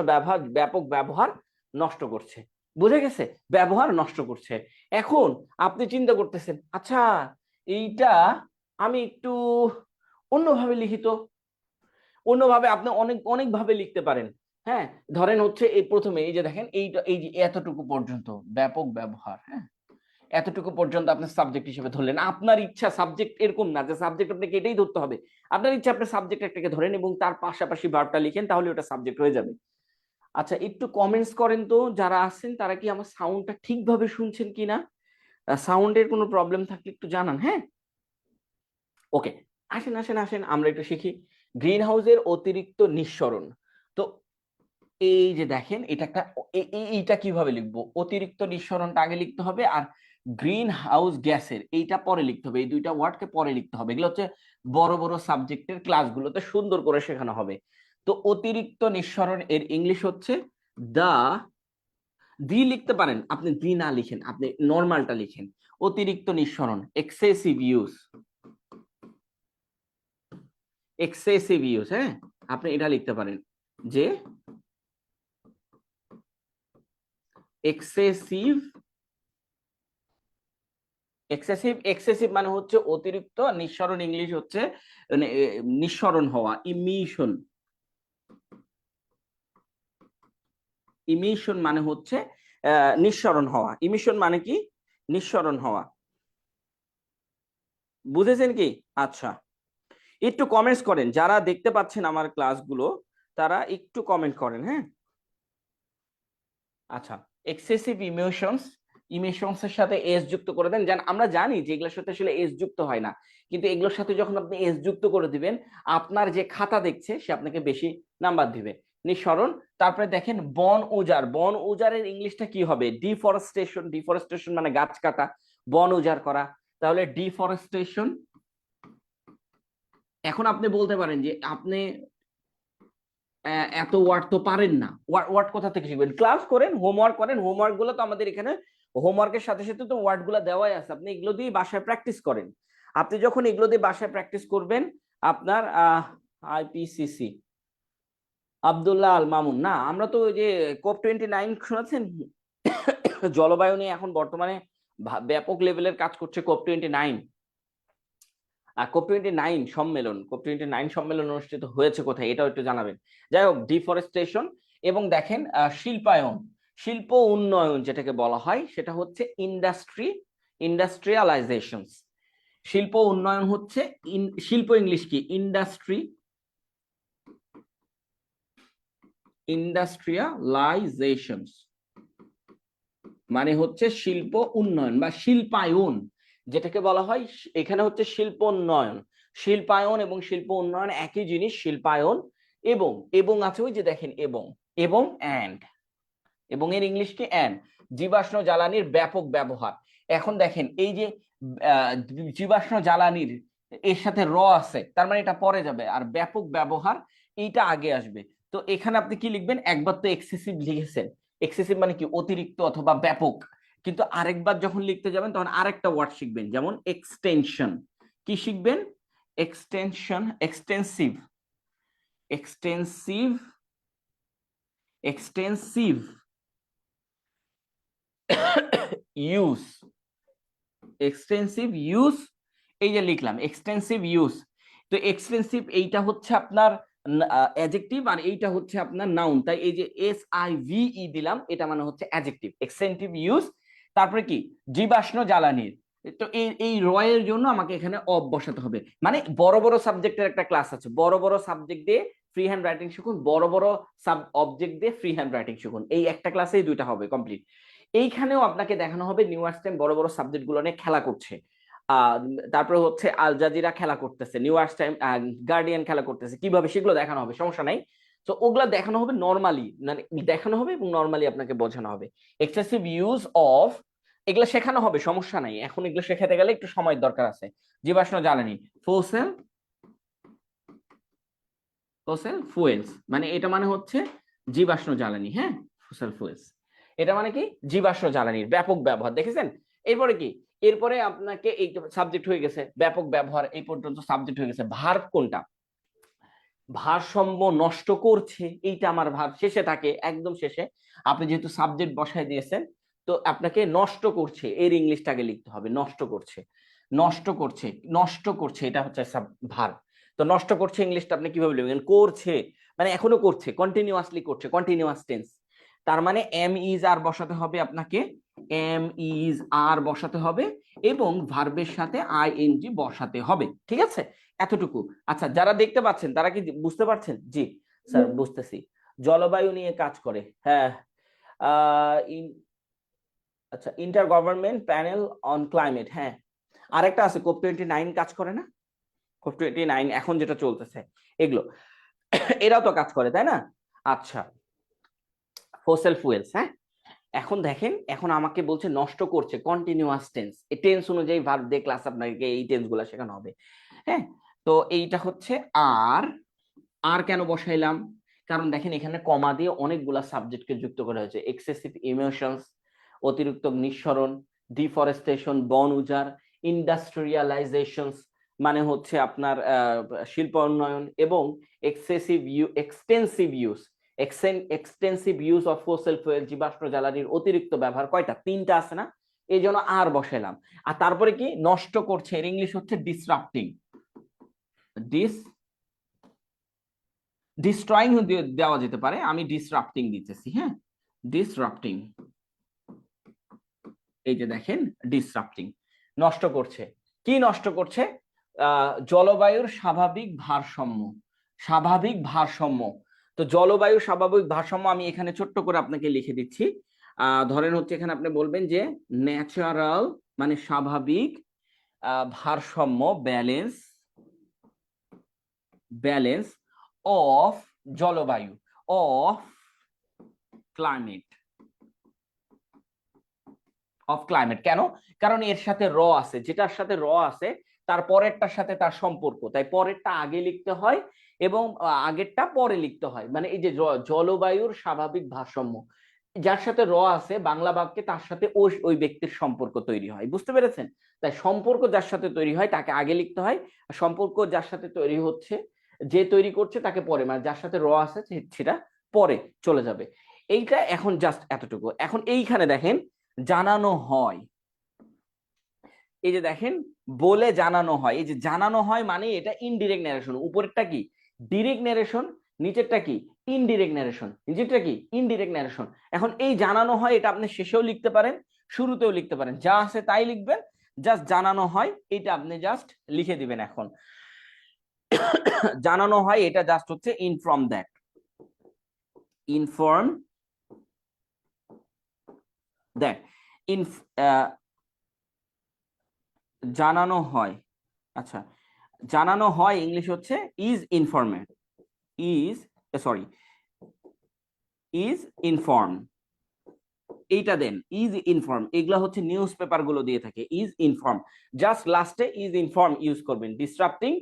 ব্যাপক ব্যবহার নষ্ট করছে, বুঝে গেছে, ব্যবহার নষ্ট করছে। এখন আপনি চিন্তা করতেছেন আচ্ছা এইটা আমি একটু অন্যভাবে লিখিত, অন্যভাবে আপনি অনেক অনেক ভাবে লিখতে পারেন, হ্যাঁ। ধরেন হচ্ছে এই প্রথমে এই যে দেখেন এইটা, এই যে এতটুকু পর্যন্ত ব্যাপক ব্যবহার, হ্যাঁ, এতটুকু পর্যন্ত আপনি সাবজেক্ট হিসেবে ধরলেন, আপনার ইচ্ছা সাবজেক্ট এরকম না যে সাবজেক্ট আপনাকে এটাই ধরতে হবে, আপনার ইচ্ছা আপনি সাবজেক্ট একটাকে ধরেন এবং তার পাশাপাশি ভার্বটা লিখেন, তাহলে ওটা সাবজেক্ট হয়ে যাবে। আচ্ছা একটু কমেন্টস করেন তো যারা আছেন তারা কি আমার সাউন্ডটা ঠিকভাবে শুনছেন কিনা, সাউন্ডের কোনো প্রবলেম থাকলে একটু জানান, হ্যাঁ। ওকে, আসেন আসেন আসেন আমরা একটু শিখি, গ্রিন হাউসের অতিরিক্ত নিঃসরণ। তো এই যে দেখেন এটা একটা, এইটা কিভাবে লিখবো, অতিরিক্ত নিঃসরণটা আগে লিখতে হবে আর গ্রিন হাউস গ্যাসের এইটা পরে লিখতে হবে, এই দুইটা ওয়ার্ডকে পরে লিখতে হবে, এগুলো হচ্ছে বড় বড় সাবজেক্টের ক্লাসগুলোতে সুন্দর করে শেখানো হবে। তো অতিরিক্ত নিঃসরণ এর ইংলিশ হচ্ছে দা দি লিখতে পারেন, আপনি দি না লিখেন, আপনি নর্মালটা লিখেন, অতিরিক্ত নিঃসরণ, এক্সেসিভ ইউজ, এক্সেসিভ ইউজ। হ্যাঁ, আপনি এটা লিখতে পারেন যে এক্সেসিভ, এক্সেসিভ, এক্সেসিভ মানে হচ্ছে অতিরিক্ত, নিঃসরণ ইংলিশ হচ্ছে মানে নিঃসরণ হওয়া, ইমিশন, ইমিশন মানে হচ্ছে নিঃসরণ হওয়া, ইমিশন মানে কি, নিঃসরণ হওয়া, বুঝেছেন কি? আচ্ছা, একটু কমেন্টস করেন, যারা দেখতে পাচ্ছেন আমার ক্লাসগুলো তারা একটু কমেন্ট করেন। হ্যাঁ, আচ্ছা, এক্সেসিভ ইমোশনস, ইমোশনস এর সাথে এস যুক্ত করে দেন। আমরা জানি যে এগুলোর সাথে আসলে এস যুক্ত হয় না, কিন্তু এগুলোর সাথে যখন আপনি এস যুক্ত করে দিবেন, আপনার যে খাতা দেখছে সে আপনাকে বেশি নাম্বার দিবে। নিঃসরণ, তারপরে দেখেন বন উজাড়, বন উজাড়ের ইংলিশটা কি হবে? ডিফরেস্টেশন, ডিফরেস্টেশন মানে গাছ কাটা, বন উজাড় করা, তাহলে ডিফরেস্টেশন। এখন আপনি বলতে পারেন যে আপনি এত ওয়ার্ড তো পারেন না, ওয়ার্ড কোথা থেকে শিখবেন? ক্লাস করেন, হোমওয়ার্ক করেন, হোমওয়ার্ক গুলো তো আমাদের এখানে হোমওয়ার্কের সাথে সাথে তো ওয়ার্ড গুলো দেওয়াই আছে, আপনি এগুলো দিয়ে বাসায় প্র্যাকটিস করেন। আপনি যখন এগুলো দিয়ে বাসায় প্র্যাকটিস করবেন, আপনার আইপিসিসি আব্দুল্লাহ আল মামুন, না আমরা তো ওই যে COP29 শুনেছেন? জলবায়ু নিয়ে এখন বর্তমানে ব্যাপক লেভেলের কাজ করছে COP29। COP29 সম্মেলন, COP29 সম্মেলন অনুষ্ঠিত হয়েছে কোথায় এটাও একটু জানাবেন। যাই হোক, ডিফরেস্টেশন এবং দেখেন শিল্পায়ন, শিল্প উন্নয়ন যেটাকে বলা হয় সেটা হচ্ছে ইন্ডাস্ট্রি, ইন্ডাস্ট্রিয়ালাইজেশন। শিল্প উন্নয়ন হচ্ছে শিল্প ইংলিশ কি? ইন্ডাস্ট্রি, ইন্ডাস্ট্রিয়ালাইজেশন মানে হচ্ছে শিল্প উন্নয়ন বা শিল্পায়ন যেটাকে বলা হয়, এখানে হচ্ছে শিল্প উন্নয়ন। শিল্পায়ন এবং শিল্প উন্নয়ন একই জিনিস, শিল্পায়ন। এবং এবং আছে ওই যে দেখেন এবং, এবং অ্যান্ড, এবং এর ইংলিশ কি? অ্যান্ড। জীবাশ্ম জ্বালানির ব্যাপক ব্যবহার, এখন দেখেন এই যে জীবাশ্ম জ্বালানির এর সাথে আছে, তার মানে এটা পরে যাবে, আর ব্যাপক ব্যবহার এইটা আগে আসবে। তো এখানে আপনি কি লিখবেন? একবার তো এক্সেসিভ লিখেছেন, এক্সেসিভ মানে কি? অতিরিক্ত অথবা ব্যাপক। কিন্তু আরেকবার যখন লিখতে যাবেন তখন আরেকটা ওয়ার্ড শিখবেন, যেমন এক্সটেনশন। কি শিখবেন? Extension, extensive, extensive, extensive use, extensive use, এই যে লিখলাম এক্সটেন্সিভ ইউজ। তো এক্সটেন্সিভ এইটা হচ্ছে আপনার অ্যাডজেক্টিভ, আর এইটা হচ্ছে আপনার নাউন, তাই এই যে SIVE দিলাম, এটা মানে হচ্ছে অ্যাডজেক্টিভ, এক্সটেন্সিভ ইউজ। তারপরে কি? জীবাশ্ম জ্বালানির। তো এই এই রয়ের জন্য আমাকে এখানে অব বসাতে হবে, মানে বড় বড় সাবজেক্টের একটা ক্লাস আছে, বড় বড় সাবজেক্ট দিয়ে ফ্রি হ্যান্ড রাইটিং শিখুন, বড় বড় সাব অবজেক্ট দিয়ে ফ্রি হ্যান্ড রাইটিং শিখুন, এই একটা ক্লাসেই দুইটা হবে কমপ্লিট। এইখানেও আপনাকে দেখানো হবে নিউয়ার্স টাইম বড় বড় সাবজেক্ট গুলো নিয়ে খেলা করছে। তারপরে হচ্ছে আল জাজিরা খেলা করতেছে, নিউয়ার্স টাইম, গার্ডিয়ান খেলা করতেছে, কিভাবে সেগুলো দেখানো হবে, সমস্যা নাই। তো ওগুলা দেখানো হবে নর্মালি, মানে দেখানো হবে এবং নর্মালি আপনাকে বোঝানো হবে। এক্সেসিভ ইউজ অফ, এগুলো শেখানো হবে, সমস্যা নাই, এখন এগুলো শেখাতে গেলে একটু সময়ের দরকার আছে। জীবাশ্ম জ্বালানি, ফসিল, ফসিল ফুয়েলস, মানে এটা মানে হচ্ছে জীবাশ্ম জ্বালানি। হ্যাঁ, ফসিল ফুয়েলস এটা মানে কি? জীবাশ্ম জ্বালানির ব্যাপক ব্যবহার, দেখেছেন? এরপরে কি? এরপরে আপনাকে এই সাবজেক্ট হয়ে গেছে ব্যাপক ব্যবহার, এই পর্যন্ত সাবজেক্ট হয়ে গেছে। ভার্ব কোনটা? ভারসাম্য নষ্ট করছে, এইটা আমার ভার্ব শেষে থাকে, একদম শেষে। আপনি যেহেতু সাবজেক্ট বসায় দিয়েছেন, তো আপনাকে নষ্ট করছে এর ইংলিশটাকে লিখতে হবে, নষ্ট করছে, নষ্ট করছে, নষ্ট করছে, এটা হচ্ছে ভার্ব। তো নষ্ট করছে ইংলিশটা আপনি কিভাবে লিখবেন? করছে মানে এখনো করছে, কন্টিনিউয়াসলি করছে, কন্টিনিউয়াস টেন্স। তার মানে আর বসাতে হবে আপনাকে, আর বসাতে হবে, এবং ভার্বের সাথে ING বসাতে হবে, ঠিক আছে? এতটুকু। আচ্ছা, যারা দেখতে পাচ্ছেন তারা কি বুঝতে পারছেন? জি স্যার, বুঝতেছি। জলবায়ু নিয়ে কাজ করে, হ্যাঁ। আচ্ছা, inter government panel on climate, হ্যাঁ। আরেকটা আছে COP29 কাজ করে না? COP29 এখন যেটা চলতেছে, এগুলো এরাও তো কাজ করে, তাই না? আচ্ছা, ফসিল ফুয়েলস, হ্যাঁ। এখন দেখেন, এখন আমাকে বলছে নষ্ট করছে, কন্টিনিউয়াস টেন্স, এই টেন্স অনুযায়ী ভার্ব দিয়ে ক্লাস আপনাকে এই টেন্স গুলা শেখানো হবে। হ্যাঁ, তো এইটা হচ্ছে আর। আর কেন বসাইলাম? কারণ দেখেন এখানে কমা দিয়ে অনেকগুলা সাবজেক্টকে যুক্ত করা হয়েছে। এক্সেসিভ ইমোশনস, অতিরিক্ত নিঃসরণ, ডিফরেস্টেশন, বন উজাড়, ইন্ডাস্ট্রিয়ালাইজেশনস মানে হচ্ছে আপনার শিল্প উন্নয়ন, এবং extensive use of fossil fuel, জীবাশ্ম জ্বালানির অতিরিক্ত ব্যবহার। কয়টা? তিনটা আছে না, এই জন্য আর বসাইলাম। আর তারপরে কি নষ্ট করছে, এর ইংলিশ হচ্ছে ডিসরাপ্টিং। ডিস্ট্রয়িং দেওয়া যেতে পারে, আমি ডিসরাপ্টিং দিতেছি। হ্যাঁ, ডিসরাপ্টিং, এই যে দেখেন ডিসরাপ্টিং, নষ্ট করছে। কি নষ্ট করছে? জলবায়ুর স্বাভাবিক ভারসাম্য। স্বাভাবিক ভারসাম্য, তো জলবায়ুর স্বাভাবিক ভারসাম্য আমি এখানে ছোট্ট করে আপনাকে লিখে দিচ্ছি। ধরেন হচ্ছে এখানে আপনি বলবেন যে ন্যাচারাল মানে স্বাভাবিক ভারসাম্য, ব্যালেন্স, ব্যালেন্স অফ জলবায়ু, অফ ক্লাইমেট, অফ ক্লাইমেট। কেন? কারণ এর সাথে র আছে, যেটার সাথে র আছে তার পরেরটার সাথে তার সম্পর্ক, তাই পরেরটা আগে লিখতে হয় এবং আগেরটা পরে লিখতে হয়। মানে এই যে জলবায়ুর স্বাভাবিক ভারসাম্য, যার সাথে র আছে বাংলা বাক্যে তার সাথে ওই ওই ব্যক্তির সম্পর্ক তৈরি হয়। বুঝতে পেরেছেন? তাই সম্পর্ক যার সাথে তৈরি হয় তাকে আগে লিখতে হয়, আর সম্পর্ক যার সাথে তৈরি হচ্ছে, যে তৈরি করছে তাকে পরে, মানে যার সাথে র আছে সেটা পরে চলে যাবে। এইটা এখন জাস্ট এতটুকু। এখন এইখানে দেখেন জানানো হয়, এই যে দেখেন বলে জানানো হয়, এই যে জানানো হয় মানে এটা ইনডিরেক্ট ন্যারেশন। উপরেরটা কি? ডিরেক্ট ন্যারেশন, নিচেরটা কি? Indirect narration. নিচেরটা কি? Indirect narration. এখন এই জানানো হয় এটা আপনি শেষেও লিখতে পারেন, শুরুতেও লিখতে পারেন, যা আছে তাই লিখবেন। জাস্ট জানানো হয় এটা আপনি জাস্ট লিখে দিবেন। এখন জানানো হয় এটা জাস্ট হচ্ছে ইনফর্ম দ্যাট, ইনফর্ম দ্যাট, জানানো হয়। আচ্ছা, জানানো হয় ইংলিশ হচ্ছে is informed, is sorry is inform, এইটা দেন ইজ ইনফর্ম। এগুলা হচ্ছে নিউজ পেপার গুলো দিয়ে থাকে, ইজ ইনফর্ম। জাস্ট লাস্টে ইজ ইনফর্ম ইউজ করবেন। ডিসরাপ্টিং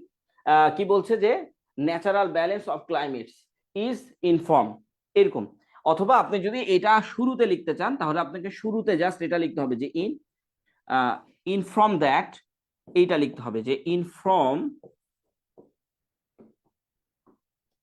কি বলছে যে natural balance of climates is inform, এরকম। অথবা আপনি যদি এটা শুরুতে লিখতে চান তাহলে আপনাকে শুরুতে জাস্ট এটা লিখতে হবে যে ইনফর্ম দ্যাট, এইটা লিখতে হবে যে ইনফর্ম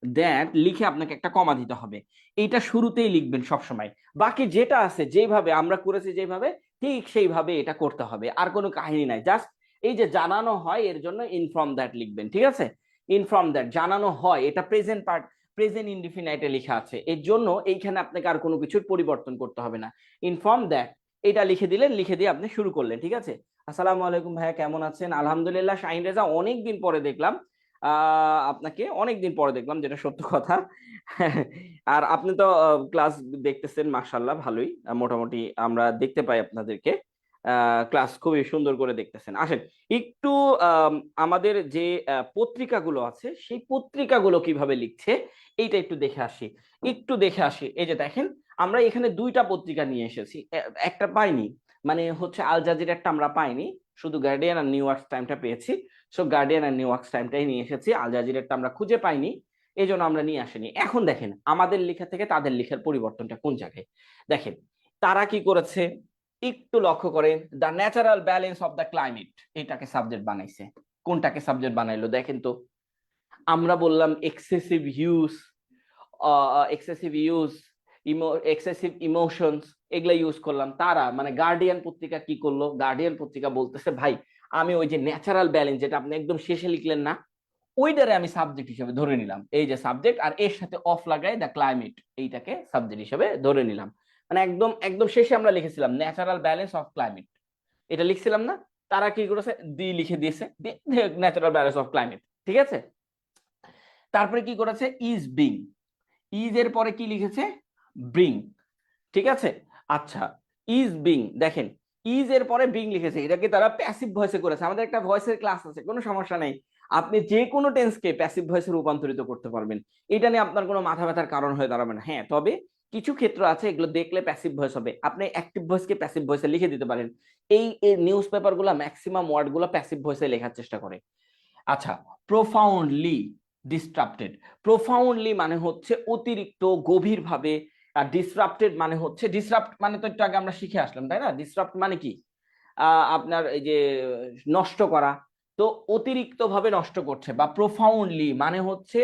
দ্যাট, লিখে আপনাকে একটা কমা দিতে হবে। এইটা শুরুতেই লিখবেন সবসময়। বাকি যেটা আছে যেভাবে আমরা করেছি যেভাবে, ঠিক সেইভাবে এটা করতে হবে, আর কোনো কাহিনী নাই। জাস্ট এই যে জানানো হয় এর জন্য ইনফর্ম দ্যাট লিখবেন, ঠিক আছে? ইনফর্ম দ্যাট, জানানো হয়, এটা প্রেজেন্ট পার্ট, প্রেজেন্ট ইনডিফিনাইটে লেখা আছে, এর জন্য এইখানে আপনাকে আর কোনো কিছুর পরিবর্তন করতে হবে না। ইনফর্ম দ্যাট এটা লিখে দিলেন, লিখে দিয়ে আপনি শুরু করলেন, ঠিক আছে? আসসালামু আলাইকুম ভাইয়া, কেমন আছেন? আলহামদুলিল্লাহ। শাহিন রেজা, অনেকদিন পরে দেখলাম আপনাকে, অনেকদিন পরে দেখলাম, যেটা সত্য কথা। আর আপনি তো ক্লাস দেখতেছেন, মাশাআল্লাহ ভালোই, মোটামুটি আমরা দেখতে পাই আপনাদেরকে। ক্লাস খুবই সুন্দর করে দেখতেছেন। আসেন একটু আমাদের যে পত্রিকাগুলো আছে সেই পত্রিকাগুলো কিভাবে লিখছে এইটা একটু দেখে আসি, একটু দেখে আসি। এই যে দেখেন আমরা এখানে দুইটা পত্রিকা নিয়ে এসেছি, একটা পাইনি, মানে হচ্ছে আল জাজিরাটা আমরা পাইনি, শুধু গার্ডিয়ান আর নিউ ইয়র্ক টাইমটা পেয়েছি। সো গার্ডিয়ান আর নিউ ইয়র্ক টাইমটাই নিয়ে এসেছি, আল জাজিরাটা আমরা খুঁজে পাইনি, এই জন্য আমরা নিয়ে আসিনি। এখন দেখেন আমাদের লেখা থেকে তাদের লেখার পরিবর্তনটা কোন জায়গায়। দেখেন তারা কি করেছে, একটু লক্ষ্য করেন। The natural balance of the climate, এটাকে সাবজেক্ট বানাইছে। কোনটাকে সাবজেক্ট বানাইলো দেখেন তো। আমরা বললাম excessive use, excessive use, excessive emotions, এগুলা ইউজ করলাম। তারা মানে গার্ডিয়ান পত্রিকা কি করলো, গার্ডিয়ান পত্রিকা বলতেছে ভাই আমি ওই যে ন্যাচারাল ব্যালেন্স যেটা আপনি একদম শেষে লিখলেন না, ওইটারে আমি সাবজেক্ট হিসেবে ধরে নিলাম। এই যে সাবজেক্ট, আর এর সাথে অফ লাগাই দ্য ক্লাইমেট, এইটাকে সাবজেক্ট হিসেবে ধরে নিলাম। মানে একদম একদম শেষে আমরা লিখেছিলাম ন্যাচারাল ব্যালেন্স অফ ক্লাইমেট, এটা লিখছিলাম না। তারা কি করেছে, দি লিখে দিয়েছে ন্যাচারাল ব্যালেন্স অফ ক্লাইমেট, ঠিক আছে? তারপরে কি করেছে, ইজ বিং, ইজ এর পরে কি লিখেছে, ব্রিং, ঠিক আছে? আচ্ছা, ইজ বিং, দেখেন ইজ এর পরে বিং লিখেছে, এটাকে তারা প্যাসিভ ভয়েসে করেছে। আমাদের একটা ভয়েসের ক্লাস আছে, কোনো সমস্যা নেই, আপনি যে কোনো টেন্সকে প্যাসিভ ভয়েসে রূপান্তরিত করতে পারবেন, এটা নিয়ে আপনার কোনো মাথা ব্যথার কারণ হয়ে দাঁড়াবে না। হ্যাঁ, তবে কিছু ক্ষেত্র আছে এগুলো দেখলে প্যাসিভ ভয়েস হবে, আপনি অ্যাক্টিভ ভয়েসকে প্যাসিভ ভয়েসে লিখে দিতে পারেন। এই নিউজ পেপার গুলা ম্যাক্সিমাম ওয়ার্ড গুলো প্যাসিভ ভয়েসে লেখার চেষ্টা করে। আচ্ছা, প্রোফাউন্ডলি, ডিসরাপ্টেড। প্রোফাউন্ডলি মানে হচ্ছে অতিরিক্ত গভীরভাবে, আর ডিসরাপ্টেড মানে হচ্ছে, ডিসরাপ্ট মানে তো একটু আগে আমরা শিখে আসলাম তাই না, ডিসরাপ্ট মানে কি আপনার এই যে নষ্ট করা, তো অতিরিক্ত ভাবে নষ্ট করছে, বা প্রোফাউন্ডলি মানে হচ্ছে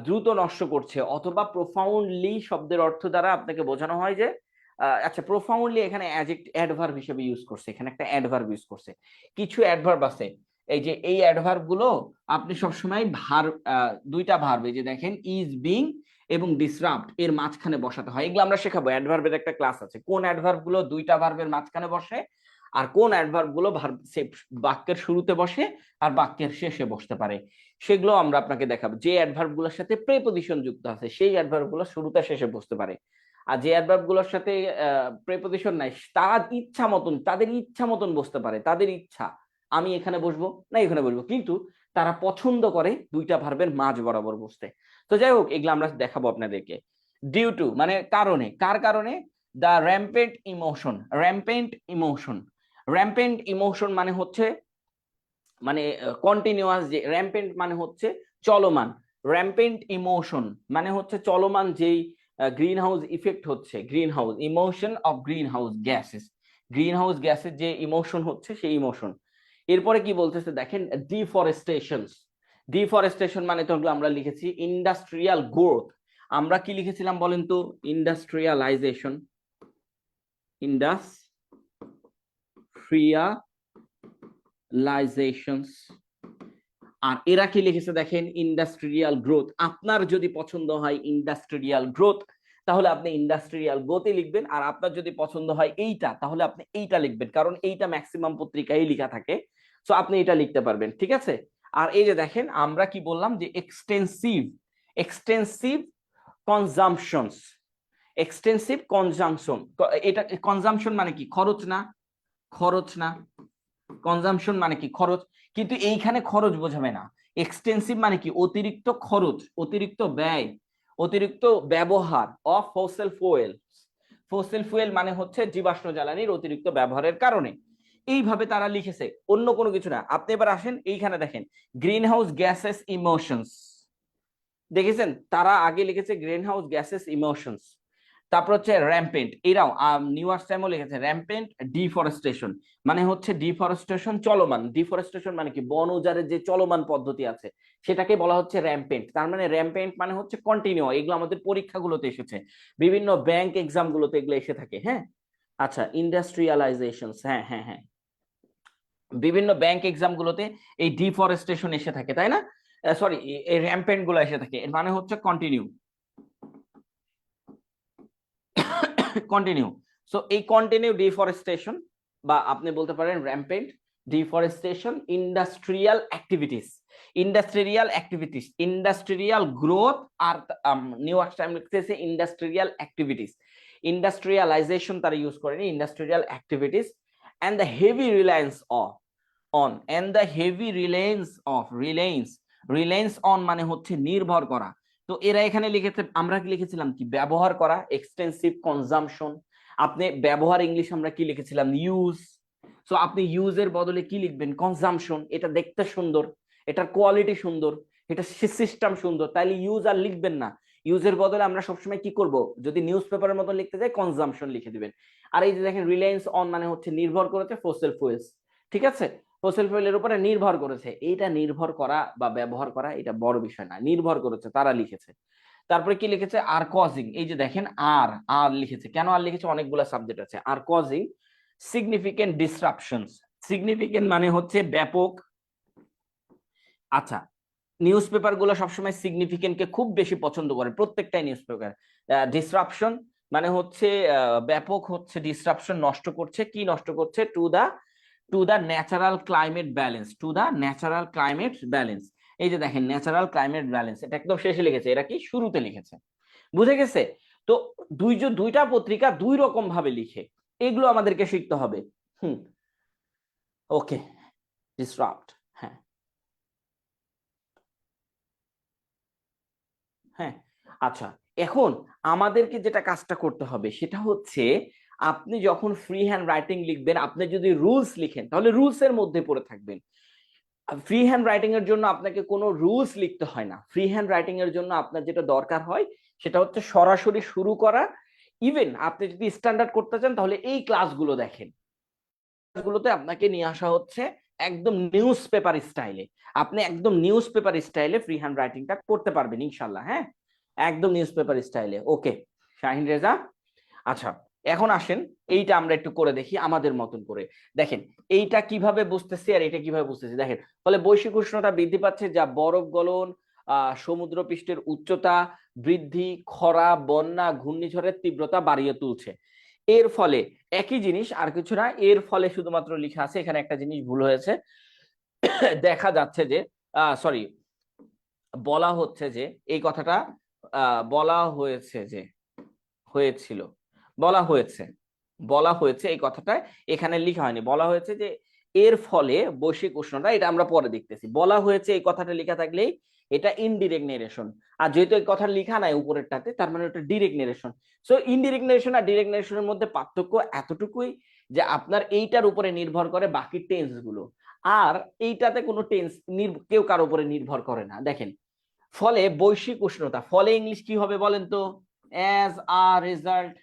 দ্রুত নষ্ট করছে, অথবা প্রোফাউন্ডলি শব্দের অর্থ দ্বারা আপনাকে বোঝানো হয় যে আচ্ছা প্রোফাউন্ডলি এখানে অ্যাডভার্ব হিসেবে ইউজ করছে, এখানে একটা অ্যাডভার্ব ইউজ করছে। কিছু অ্যাডভার্ব আছে, এই যে এই অ্যাডভার্ব গুলো আপনি সবসময় দুইটা ভার্ব, এই যে দেখেন ইজ বিং এবং ডিসরাপ্ট এর মাঝখানে বসাতে হয়, এগুলো আমরা শেখাবো। অ্যাডভার্বের একটা ক্লাস আছে, কোন অ্যাডভার্ব গুলো দুইটা ভার্বের মাঝখানে বসে, আর কোন অ্যাডভার্ব গুলো বাক্যের শুরুতে বসে আর বাক্যের শেষে বসতে পারে, সেগুলো আমরা আপনাকে দেখাবো। যে অ্যাডভার্ব গুলোর সাথে প্রেপোজিশন যুক্ত আছে সেই অ্যাডভার্ব গুলো শুরুতে শেষে বসতে পারে, আর যে অ্যাডভার্ব গুলোর সাথে প্রেপোজিশন নাই তার ইচ্ছা মতন, তাদের ইচ্ছা মতন বসতে পারে, তাদের ইচ্ছা আমি এখানে বসবো না এখানে বসবো, কিন্তু তারা পছন্দ করে দুইটা ভার্বের মাঝ বরাবর বসতে। তো যাই হোক, এগুলো আমরা দেখাবো আপনাদেরকে। ডিউ টু মানে কারণে, কার কারণে? The rampant emotion, rampant emotion, rampant emotion মানে হচ্ছে মানে কন্টিনিউয়াস, যে র্যাম্পেন্ট মানে হচ্ছে চলমান, র্যাম্পেন্ট ইমোশন মানে হচ্ছে চলমান যেই গ্রিন হাউস ইফেক্ট হচ্ছে, green house emotion of green house gases, green house গ্যাসের যে ইমোশন হচ্ছে সেই ইমোশন। এরপরে কি বলতেছে দেখেন, ডিফরেস্টেশন, ডিফরেস্টেশন মানে তো আমরা লিখেছি ইন্ডাস্ট্রিয়াল গ্রোথ, আমরা কি লিখেছিলাম বলেন তো, ইন্ডাস্ট্রিয়ালাইজেশন, ইন্ডাস্ট্রিয়ালাইজেশনস। আর এরা কি লিখেছে দেখেন, ইন্ডাস্ট্রিয়াল গ্রোথ। আপনার যদি পছন্দ হয় ইন্ডাস্ট্রিয়াল গ্রোথ তাহলে আপনি ইন্ডাস্ট্রিয়াল গ্রোথই লিখবেন, আর আপনার যদি পছন্দ হয় এইটা তাহলে আপনি এইটা লিখবেন, কারণ এইটা ম্যাক্সিমাম পত্রিকায় লেখা থাকে, সো আপনি এটা লিখতে পারবেন, ঠিক আছে। আর এই যে দেখেন আমরা কি বললাম যে এক্সটেন্সিভ, এক্সটেন্সিভ কনজাম্পশনস, এক্সটেন্সিভ কনজাম্পশন, এটা কনজাম্পশন মানে কি, খরচ না, খরচ না, কনজাম্পশন মানে কি খরচ, কিন্তু এইখানে খরচ বোঝাবে না। এক্সটেন্সিভ মানে কি অতিরিক্ত খরচ, অতিরিক্ত ব্যয়, অতিরিক্ত ব্যবহার of fossil fuel, fossil fuel মানে হচ্ছে জীবাশ্ম জ্বালানির অতিরিক্ত ব্যবহারের কারণে, এইভাবে তারা লিখেছে, অন্য কোনো কিছু না। আপনি এবার আসেন এইখানে দেখেন গ্রিন হাউস গ্যাসেস ইমোশনস, দেখেছেন তারা আগে লিখেছে গ্রিন হাউস গ্যাসেস ইমোশনস, তারপর হচ্ছে র্যাম্পেন্ট, এরাও নিউ ইয়র্ক টাইমও লিখেছে র্যাম্পেন্ট ডিফরেস্টেশন, মানে হচ্ছে ডিফরেস্টেশন চলমান, ডিফরেস্টেশন মানে কি বন উজাড়ের যে চলমান পদ্ধতি আছে সেটাকে বলা হচ্ছে র্যাম্পেন্ট, তার মানে র্যাম্পেন্ট মানে হচ্ছে কন্টিনিউ, এগুলো আমাদের পরীক্ষাগুলোতে এসেছে, বিভিন্ন ব্যাংক এক্সাম গুলোতে এগুলো এসে থাকে, হ্যাঁ। আচ্ছা ইন্ডাস্ট্রিয়ালাইজেশন, হ্যাঁ হ্যাঁ হ্যাঁ, বিভিন্ন ব্যাংক এক্সাম গুলোতে এই ডিফরেস্টেশন এসে থাকে তাই না, সরি এই র্যাম্পেন্ট গুলো এসে থাকে, এর মানে হচ্ছে কন্টিনিউ, কন্টিনিউ। সো এই কন্টিনিউ ডিফরেস্টেশন, বা আপনি বলতে পারেন rampant deforestation, industrial activities, industrial activities, industrial growth, আর নিউ ইয়র্ক টাইম লিখতেছে ইন্ডাস্ট্রিয়াল অ্যাক্টিভিটিস, ইন্ডাস্ট্রিয়ালাইজেশন তারা ইউজ করেনি, industrial activities and the heavy reliance on, and the heavy reliance of, reliance, reliance on মানে হচ্ছে নির্ভর করা, তো এরা এখানে লিখেছে, আমরা কি লিখেছিলাম কি ব্যবহার করা, এক্সটেন্সিভ কনজাম্পশন, আপনি ব্যবহার ইংলিশ আমরা কি লিখেছিলাম ইউজ, সো আপনি ইউজের বদলে কি লিখবেন কনজাম্পশন, এটা দেখতে সুন্দর, এটার কোয়ালিটি সুন্দর, এটা সিস্টেম সুন্দর, তাইলে ইউজ আর লিখবেন না, ইউজের বদলে আমরা সবসময় কি করব, যদি নিউজ পেপারের মতো লিখতে যাই কনজাম্পশন লিখে দিবেন। আর এই যে দেখেন রিলায়েন্স অন মানে হচ্ছে নির্ভর করেছে ফসিল ফুয়েলস, ঠিক আছে, ফসিল ফুয়েলের উপরে নির্ভর করেছে, এইটা নির্ভর করা বা ব্যবহার করা এটা বড় বিষয় না, নির্ভর করেছে তারা লিখেছে। তারপরে কি লিখেছে, আর কজিং, এই যে দেখেন আর আর লিখেছে, কেন আর লিখেছে, অনেকগুলো সাবজেক্ট আছে, আর কজিং সিগনিফিকেন্ট ডিসরাপশনস, সিগনিফিকেন্ট মানে হচ্ছে ব্যাপক, আচ্ছা নিউজ পেপার গুলো সবসময় সিগনিফিকেন্ট কে খুব বেশি পছন্দ করে, প্রত্যেকটাই নিউজ পেপার। ডিসরাপশন মানে হচ্ছে ব্যাপক, হচ্ছে ডিসরাপশন নষ্ট করছে, কি নষ্ট করছে, to the natural climate balance, to the natural climate balance, এই যে দেখেন ন্যাচারাল ক্লাইমেট ব্যালেন্স, এটা একদম শেষে লিখেছে, এরা কি শুরুতে লিখেছে, বুঝে গেছে। তো দুইটা পত্রিকা দুই রকম ভাবে লিখে, এগুলো আমাদেরকে শিখতে হবে। ওকে, ডিসরাপ্ট, হ্যাঁ হ্যাঁ। আচ্ছা এখন আমাদেরকে যেটা কাজটা করতে হবে সেটা হচ্ছে, আপনি যখন ফ্রি হ্যান্ড রাইটিং লিখবেন, আপনি যদি রুলস লিখেন তাহলে রুলস এর মধ্যে পড়ে থাকবেন, ফ্রি হ্যান্ড রাইটিং এর জন্য আপনাকে কোনো রুলস লিখতে হয় না। ফ্রি হ্যান্ড রাইটিং এর জন্য আপনার যেটা দরকার হয় সেটা হচ্ছে সরাসরি শুরু করা। ইভেন আপনি যদি স্ট্যান্ডার্ড করতে চান তাহলে এই ক্লাসগুলো দেখেন, গুলোতে আপনাকে নিয়ে আসা হচ্ছে একদম নিউজ পেপার স্টাইলে। আপনি একদম নিউজ পেপার স্টাইলে ফ্রি হ্যান্ড রাইটিংটা করতে পারবেন ইনশাল্লাহ। হ্যাঁ, একদম নিউজ পেপার স্টাইলে। ওকে শাহিন রেজা, আচ্ছা এখন আসেন এইটা আমরা একটু করে দেখি আমাদের মতন করে। দেখেন এইটা কিভাবে বুঝতেছি আর এটা কিভাবে বুঝতেছি। দেখেন ফলে বৈশ্বিক উষ্ণতা বৃদ্ধি পাচ্ছে, যা বরফ গলন, সমুদ্র পৃষ্ঠের উচ্চতা বৃদ্ধি, খরা, বন্যা, ঘূর্ণিঝড়ের তীব্রতা বাড়িয়ে তুলছে। এর ফলে একই জিনিস আর কিছু না, এর ফলে শুধুমাত্র লেখা আছে, এখানে একটা জিনিস ভুল হয়েছে। দেখা যাচ্ছে যে সরি, বলা হচ্ছে যে এই কথাটা বলা হয়েছে যে হয়েছিল, বলা হয়েছে, বলা হয়েছে এই কথাটা এখানে লেখা হয়নি। বলা হয়েছে যে এর ফলে বৈশ্বিক উষ্ণতা, এটা আমরা পরে দেখতেছি। বলা হয়েছে এই কথাটা লেখা থাকলেই এটা ইনডিরেক্ট নেরেশন, আর যেহেতু এই কথা লেখা নাই উপরেরটাতে তার মানে ওটা direct narration. So indirect narration আর ডিরেক্ট নেরেশনের মধ্যে পার্থক্য এতটুকুই যে আপনার এইটার উপরে নির্ভর করে বাকি টেন্স গুলো, আর এইটাতে কোনো টেন্স কেউ কার উপরে নির্ভর করে না। দেখেন ফলে বৈশ্বিক উষ্ণতা, ফলে ইংলিশ কি হবে বলেন তো? As a result,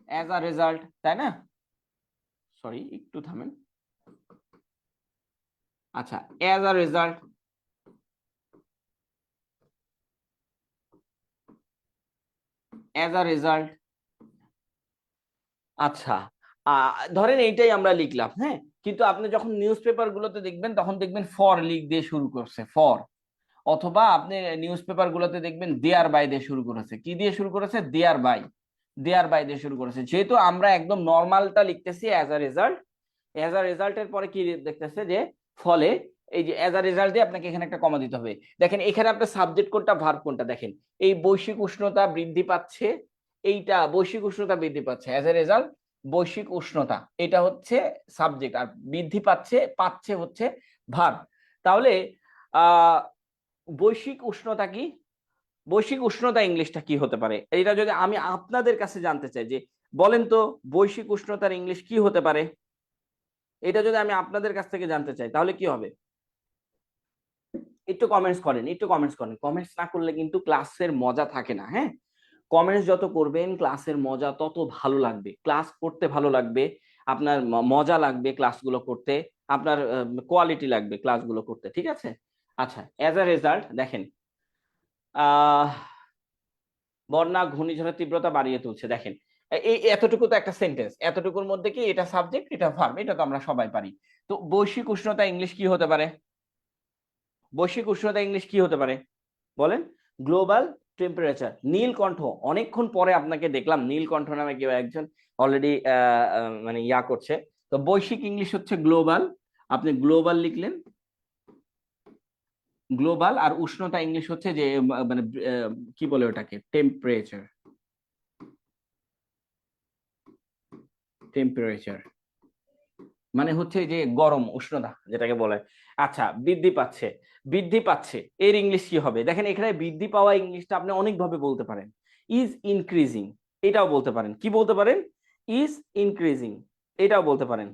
as a result, তাই না? সরি একটু থামেন। আচ্ছা as a result, as a result. আচ্ছা ধরেন এইটাই আমরা লিখলাম, হ্যাঁ, কিন্তু আপনি যখন নিউজ পেপার গুলোতে দেখবেন তখন দেখবেন ফর লিখ দিয়ে শুরু করছে, ফর। অথবা আপনি নিউজ পেপার গুলোতে দেখবেন দেয়ার বাই দিয়ে শুরু করেছে। কি দিয়ে শুরু করেছে? দেয়ার বাই, দেয়ার বাই দিয়ে শুরু করেছে। যেহেতু আমরা একদম নর্মালটা লিখতেছি as a result, as a রেজাল্টের পরে কি দেখতেছে যে ফলে, এই যে অ্যাজ আ রেজাল্ট দিয়ে আপনাকে এখানে একটা কমা দিতে হবে। দেখেন এখানে আপনার সাবজেক্ট কোনটা ভার্ব কোনটা, দেখেন এই বৈশ্বিক উষ্ণতা বৃদ্ধি পাচ্ছে, এইটা বৈশ্বিক উষ্ণতা বৃদ্ধি পাচ্ছে, অ্যাজ এ রেজাল্ট বৈশ্বিক উষ্ণতা, এটা হচ্ছে সাবজেক্ট, আর বৃদ্ধি পাচ্ছে, পাচ্ছে হচ্ছে ভার্ব। তাহলে আহ বৈশ্বিক উষ্ণতা কি, বৈশ্বিক উষ্ণতা ইংলিশটা কি হতে পারে, এটা যদি আমি আপনাদের কাছে জানতে চাই যে বলেন তো বৈশ্বিক উষ্ণতার ইংলিশ কি হতে পারে, এটা যদি আমি আপনাদের কাছ থেকে জানতে চাই তাহলে কি হবে? একটু কমেন্টস করেন, একটু কমেন্টস করেন। কমেন্টস না করলে কিন্তু ক্লাসের মজা থাকে না। হ্যাঁ, কমেন্টস যত করবেন ক্লাসের মজা তত ভালো লাগবে, ক্লাস করতে ভালো লাগবে, আপনার মজা লাগবে ক্লাসগুলো করতে, আপনার কোয়ালিটি লাগবে ক্লাসগুলো করতে, ঠিক আছে? আচ্ছা অ্যাজ আ রেজাল্ট দেখেন আহ বন্যা ঘূর্ণিঝড়ের তীব্রতা বাড়িয়ে তুলছে। দেখেন এই এতটুকু তো একটা সেন্টেন্স, এতটুকুর মধ্যে কি এটা সাবজেক্ট এটা ভার্ব, এটা তো আমরা সবাই পারি। তো বৈশ্বিক উষ্ণতা ইংলিশ কি হতে পারে? বৈশ্বিক উষ্ণতা ইংলিশ কি হতে পারে বলেন? Global temperature. নীলকণ্ঠ, অনেকক্ষণ পরে আপনাকে দেখলাম নীলকণ্ঠ নামে কেউ একজন অলরেডি মানে ইয়া করছে। তো বৈশ্বিক ইংলিশ হচ্ছে গ্লোবাল, আপনি গ্লোবাল লিখলেন, গ্লোবাল। আর উষ্ণতা ইংলিশ হচ্ছে যে মানে কি বলে ওটাকে, টেম্পারেচার, টেম্পারেচার মানে হচ্ছে যে গরম, উষ্ণতা যেটাকে বলে। আচ্ছা বৃদ্ধি পাচ্ছে, বৃদ্ধি পাচ্ছে এর ইংলিশ কি হবে? দেখেন এখানে বৃদ্ধি পাওয়া ইংলিশটা আপনি অনেক ভাবে বলতে পারেন। ইজ ইনক্রিজিং, এটাও বলতে পারেন। কি বলতে পারেন? ইজ ইনক্রিজিং, এটাও বলতে পারেন।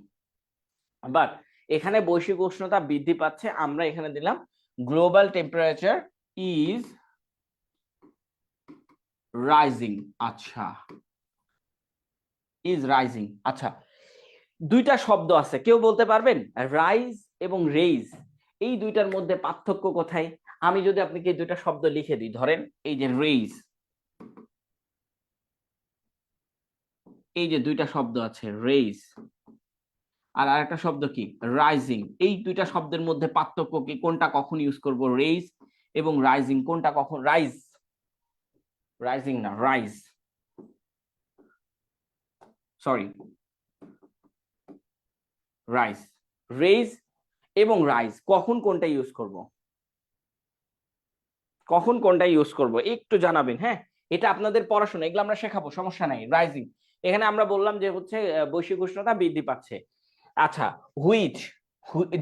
বাট এখানে বৈশ্বিক উষ্ণতা বৃদ্ধি পাচ্ছে, আমরা এখানে দিলাম গ্লোবাল টেম্পারেচার ইজ রাইজিং। আচ্ছা ইজ রাইজিং। আচ্ছা দুইটা শব্দ আছে, কেউ বলতে পারবেন রাইজ এবং রেইজ, এই দুইটার মধ্যে পার্থক্য কোথায়? আমি যদি আপনাকে দুইটা শব্দ লিখে দিই, ধরেন এই যে রেইজ, এই যে দুইটা শব্দ আছে রেইজ, আর আরেকটা শব্দ কি রাইজিং, এই দুইটা শব্দের মধ্যে পার্থক্য কি? কোনটা কখন ইউজ করব? রেইজ এবং রাইজিং কোনটা কখন? রাইজ, রাইজিং না রাইজ, সরি রাইজ, রেইজ এবং রাইজ কখন কোনটা ইউজ করব, কখন কোনটা ইউজ করব একটু জানাবেন। হ্যাঁ, এটা আপনাদের পড়াশোনা, এগুলো আমরা শেখাবো, সমস্যা নাই। রাইজিং এখানে আমরা বললাম যে হচ্ছে বৈশ্বিক উষ্ণতা বৃদ্ধি পাচ্ছে। আচ্ছা হুইচ,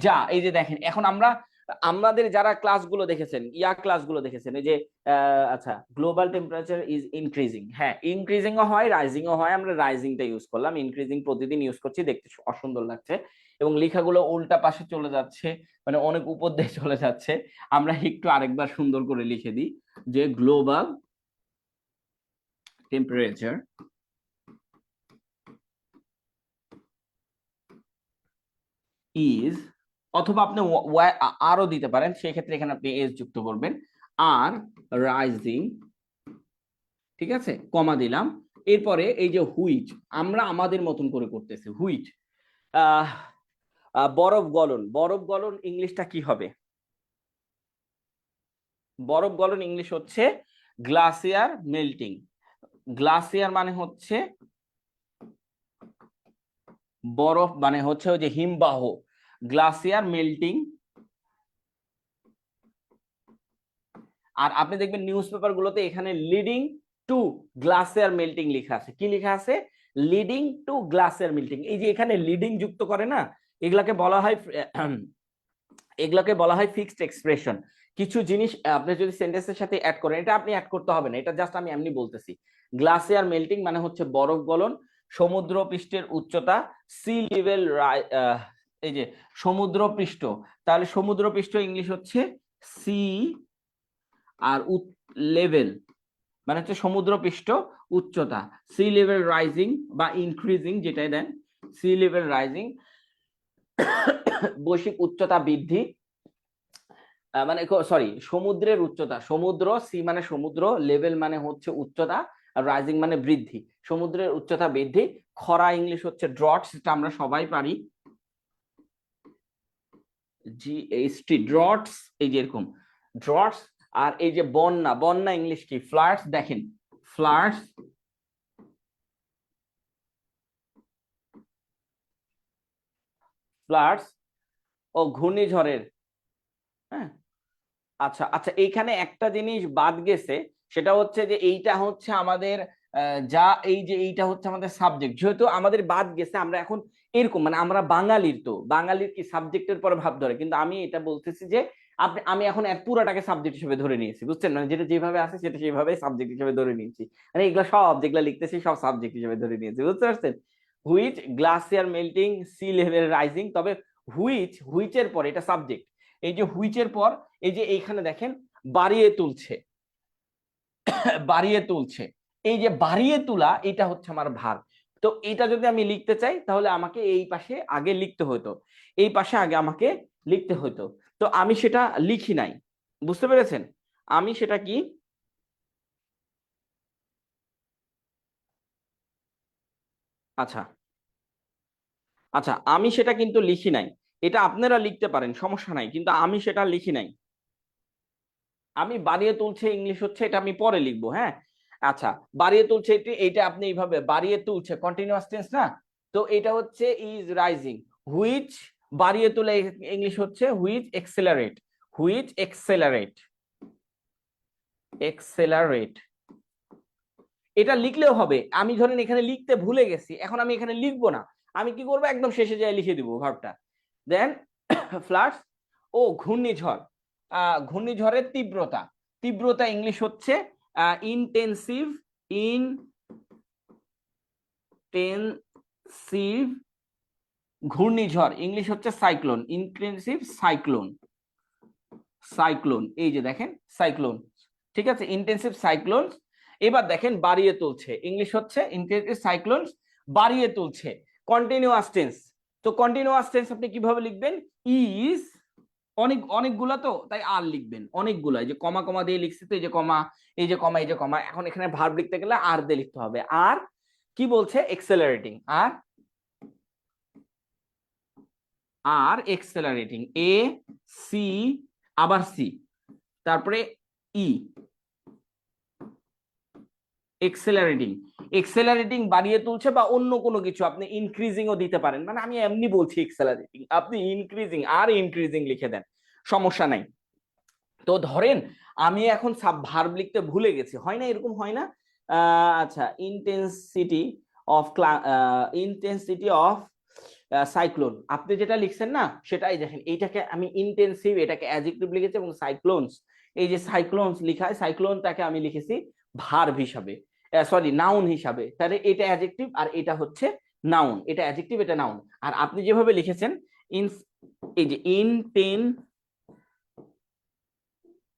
যা, এই যে দেখেন এখন আমরা আমাদের যারা ক্লাসগুলো দেখেছেন, ক্লাসগুলো দেখেছেন, এই যে আচ্ছা, গ্লোবাল টেম্পারেচার ইজ ইনক্রিজিং, হ্যাঁ ইনক্রিজিং ও হয় রাইজিং ও হয়, আমরা রাইজিংটা ইউজ করলাম, ইনক্রিজিং প্রতিদিন ইউজ করছি, দেখতে অসুন্দর লাগছে এবং লেখাগুলো উল্টা পাশে চলে যাচ্ছে, মানে অনেক উপর দিয়ে চলে যাচ্ছে। আমরা একটু আরেকবার সুন্দর করে লিখে দিই যে গ্লোবাল টেম্পারেচার ইজ, অথবা আপনি আরও দিতে পারেন, সেই ক্ষেত্রে এখানে আপনি এস যুক্ত করবেন, আর রাইজিং, ঠিক আছে, কমা দিলাম। এরপরে এই যে হুইচ, আমরা আমাদের মতন করে করতেছি হুইচ, বরফ গলন, বরফ গলন ইংলিশটা কি হবে? বরফ গলন ইংলিশ হচ্ছে গ্লাসিয়ার মেল্টিং। গ্লাসিয়ার মানে হচ্ছে বরফ, মানে হচ্ছে ওই যে হিমবাহ, গ্লাসিয়ার মেল্টিং। আর আপনি দেখবেন নিউজ পেপার গুলোতে এখানে লিডিং টু গ্লাসিয়ার মেল্টিং লেখা আছে। কি লেখা আছে? Leading to glacier melting. এই যে এখানে লিডিং যুক্ত করে না, এগুলাকে বলা হয় ফিক্সড এক্সপ্রেশন। কিছু জিনিস আপনি যদি সেন্টেন্সের সাথে অ্যাড করেন, এটা আপনি অ্যাড করতে হবে না, এটা জাস্ট আমি এমনি বলতেছি। গ্লাসিয়ার মেল্টিং মানে হচ্ছে বরফ গলন, সমুদ্র পৃষ্ঠের উচ্চতা, সি লেভেল, এই যে সমুদ্র পৃষ্ঠ, তাহলে সমুদ্র পৃষ্ঠ ইংলিশ হচ্ছে সি, আর লেভেল মানে হচ্ছে সমুদ্র পৃষ্ঠ উচ্চতা, সি লেভেল রাইজিং বা ইনক্রিজিং যেটাই দেন, সি লেভেল রাইজিং, বৈশ্বিক উচ্চতা বৃদ্ধি, মানে সরি সমুদ্রের উচ্চতা, সমুদ্র, সি মানে সমুদ্র, লেভেল মানে হচ্ছে উচ্চতা, আর রাইজিং মানে বৃদ্ধি, সমুদ্রের উচ্চতা বৃদ্ধি। খরা ইংলিশ হচ্ছে ড্রটস, এটা আমরা সবাই পারি, জিএসটি ড্রটস, এই যে এরকম ড্রটস। আর এই যে বন্যা, বন্যা ইংলিশ কি? ফ্লাডস। দেখেন ফ্লাডস, ফ্লাডস ও ঘূর্ণিঝড়ের, হ্যাঁ। আচ্ছা আচ্ছা, এইখানে একটা জিনিস বাদ গেছে, সেটা হচ্ছে যে এইটা হচ্ছে আমাদের যা, এই যে এইটা হচ্ছে আমাদের সাবজেক্ট, যেহেতু আমাদের বাদ গেছে, আমরা এখন এরকম, মানে আমরা বাঙালির, তো বাঙালির কি সাবজেক্টের পরে ভাব ধরে, কিন্তু আমি এটা বলতেছি যে আমি এখন এক পুরাটাকে সাবজেক্ট হিসেবে ধরে নিয়েছি, বুঝছেন? মানে যেটা যেভাবে আছে সেটা সেইভাবে সাবজেক্ট হিসেবে ধরে নিয়েছি, মানে এগুলো সব যেগুলো লিখতেছি সব সাবজেক্ট হিসেবে ধরে নিয়েছি, বুঝতে পারছেন? Which glacier melting, sea level rising, তবে হুইচের পর এটা সাবজেক্ট, এই যে হুইচের পর এই যে এইখানে দেখেন বাড়িয়ে তুলছে, বাড়িয়ে তুলছে, এই যে বাড়িয়ে তোলা, এটা হচ্ছে আমার ভার। তো এটা যদি আমি লিখতে চাই তাহলে আমাকে এই পাশে আগে লিখতে হতো, এই পাশে আগে আমাকে লিখতে হতো, তো আমি সেটা লিখি নাই, বুঝতে পেরেছেন? আমি সেটা কি, আচ্ছা আচ্ছা, আমি সেটা কিন্তু লিখি নাই, এটা আপনারা লিখতে পারেন সমস্যা নাই, কিন্তু আমি সেটা লিখি নাই। আমি বাড়িয়ে তুলছে ইংলিশ হচ্ছে, এটা আমি পরে লিখবো, হ্যাঁ। আচ্ছা, বাড়িয়ে তুলছে এইটা আপনি এইভাবে বাড়িয়ে তুলছে, কন্টিনিউয়াস টেন্স না, তো এটা হচ্ছে ইজ রাইজিং। হুইচ বাড়িয়ে তুলে ইংলিশ হচ্ছে which accelerate, which accelerate, accelerate. এটা লিখলেও হবে, আমি ধরেন এখানে লিখতে ভুলে গেছি, এখন আমি এখানে লিখবো না, আমি কি করবো, একদম শেষে যাই লিখে দিব ভার্বটা। দেন ফ্লাডস ও ঘূর্ণিঝড়, ঘূর্ণিঝড়ের তীব্রতা, তীব্রতা ইংলিশ হচ্ছে ইনটেনসিভ, ইনটেনসিভ ঘূর্ণিঝড় ইংলিশ হচ্ছে সাইক্লোন, ইনটেনসিভ সাইক্লোন, সাইক্লোন, এই যে দেখেন সাইক্লোন, ঠিক আছে, ইনটেনসিভ সাইক্লোন। এবার দেখেন বাড়িয়ে তুলছে ইংলিশ হচ্ছে ইনটেনসিভ সাইক্লোন, বাড়িয়ে তুলছে, কন্টিনিউয়াস টেন্স। তো কন্টিনিউয়াস টেন্স আপনি কিভাবে লিখবেন? ইজ, অনেকগুলা তো তাই আর লিখবেন অনেকগুলা, এই যে কমা কমা দিয়ে লিখছি, তো এই যে কমা, এই যে কমা, এই যে কমা, এখন এখানে ভার্ব লিখতে গেলে আর দিয়ে লিখতে হবে। আর কি বলছে? এক্সেলারেটিং, আর এক্সেলারেটিং, এ সি, আবার সি, তারপরে ই, এক্সেলারেটিং, এক্সেলারেটিং বাড়িয়ে তুলছে, বা অন্য কোনো কিছু আপনি ইনক্রিজিং ও দিতে পারেন, মানে আমি এমনি বলছি এক্সেলারেটিং, আপনি ইনক্রিজিং আর ইনক্রিজিং লিখে দেন, সমস্যা নাই। তো ধরেন আমি এখন সাব ভার্ব লিখতে ভুলে গেছি, হয় না এরকম, হয় না? আচ্ছা, intensity of, intensity of cyclone, আপনি যেটা লিখছেন না সেটাই দেখেন, এইটাকে আমি ইন্টেন্সিভ, এটাকে অ্যাডজেক্টিভ লিখেছি, এবং সাইক্লোনস, এই যে সাইক্লোনস লিখা, সাইক্লোনটাকে আমি লিখেছি ভার্ব হিসাবে, সরি নাউন হিসাবে। তাহলে এটা অ্যাডজেক্টিভ আর এটা হচ্ছে নাউন, এটা অ্যাডজেক্টিভ এটা নাউন। আর আপনি যেভাবে লিখেছেন ইন, এই যে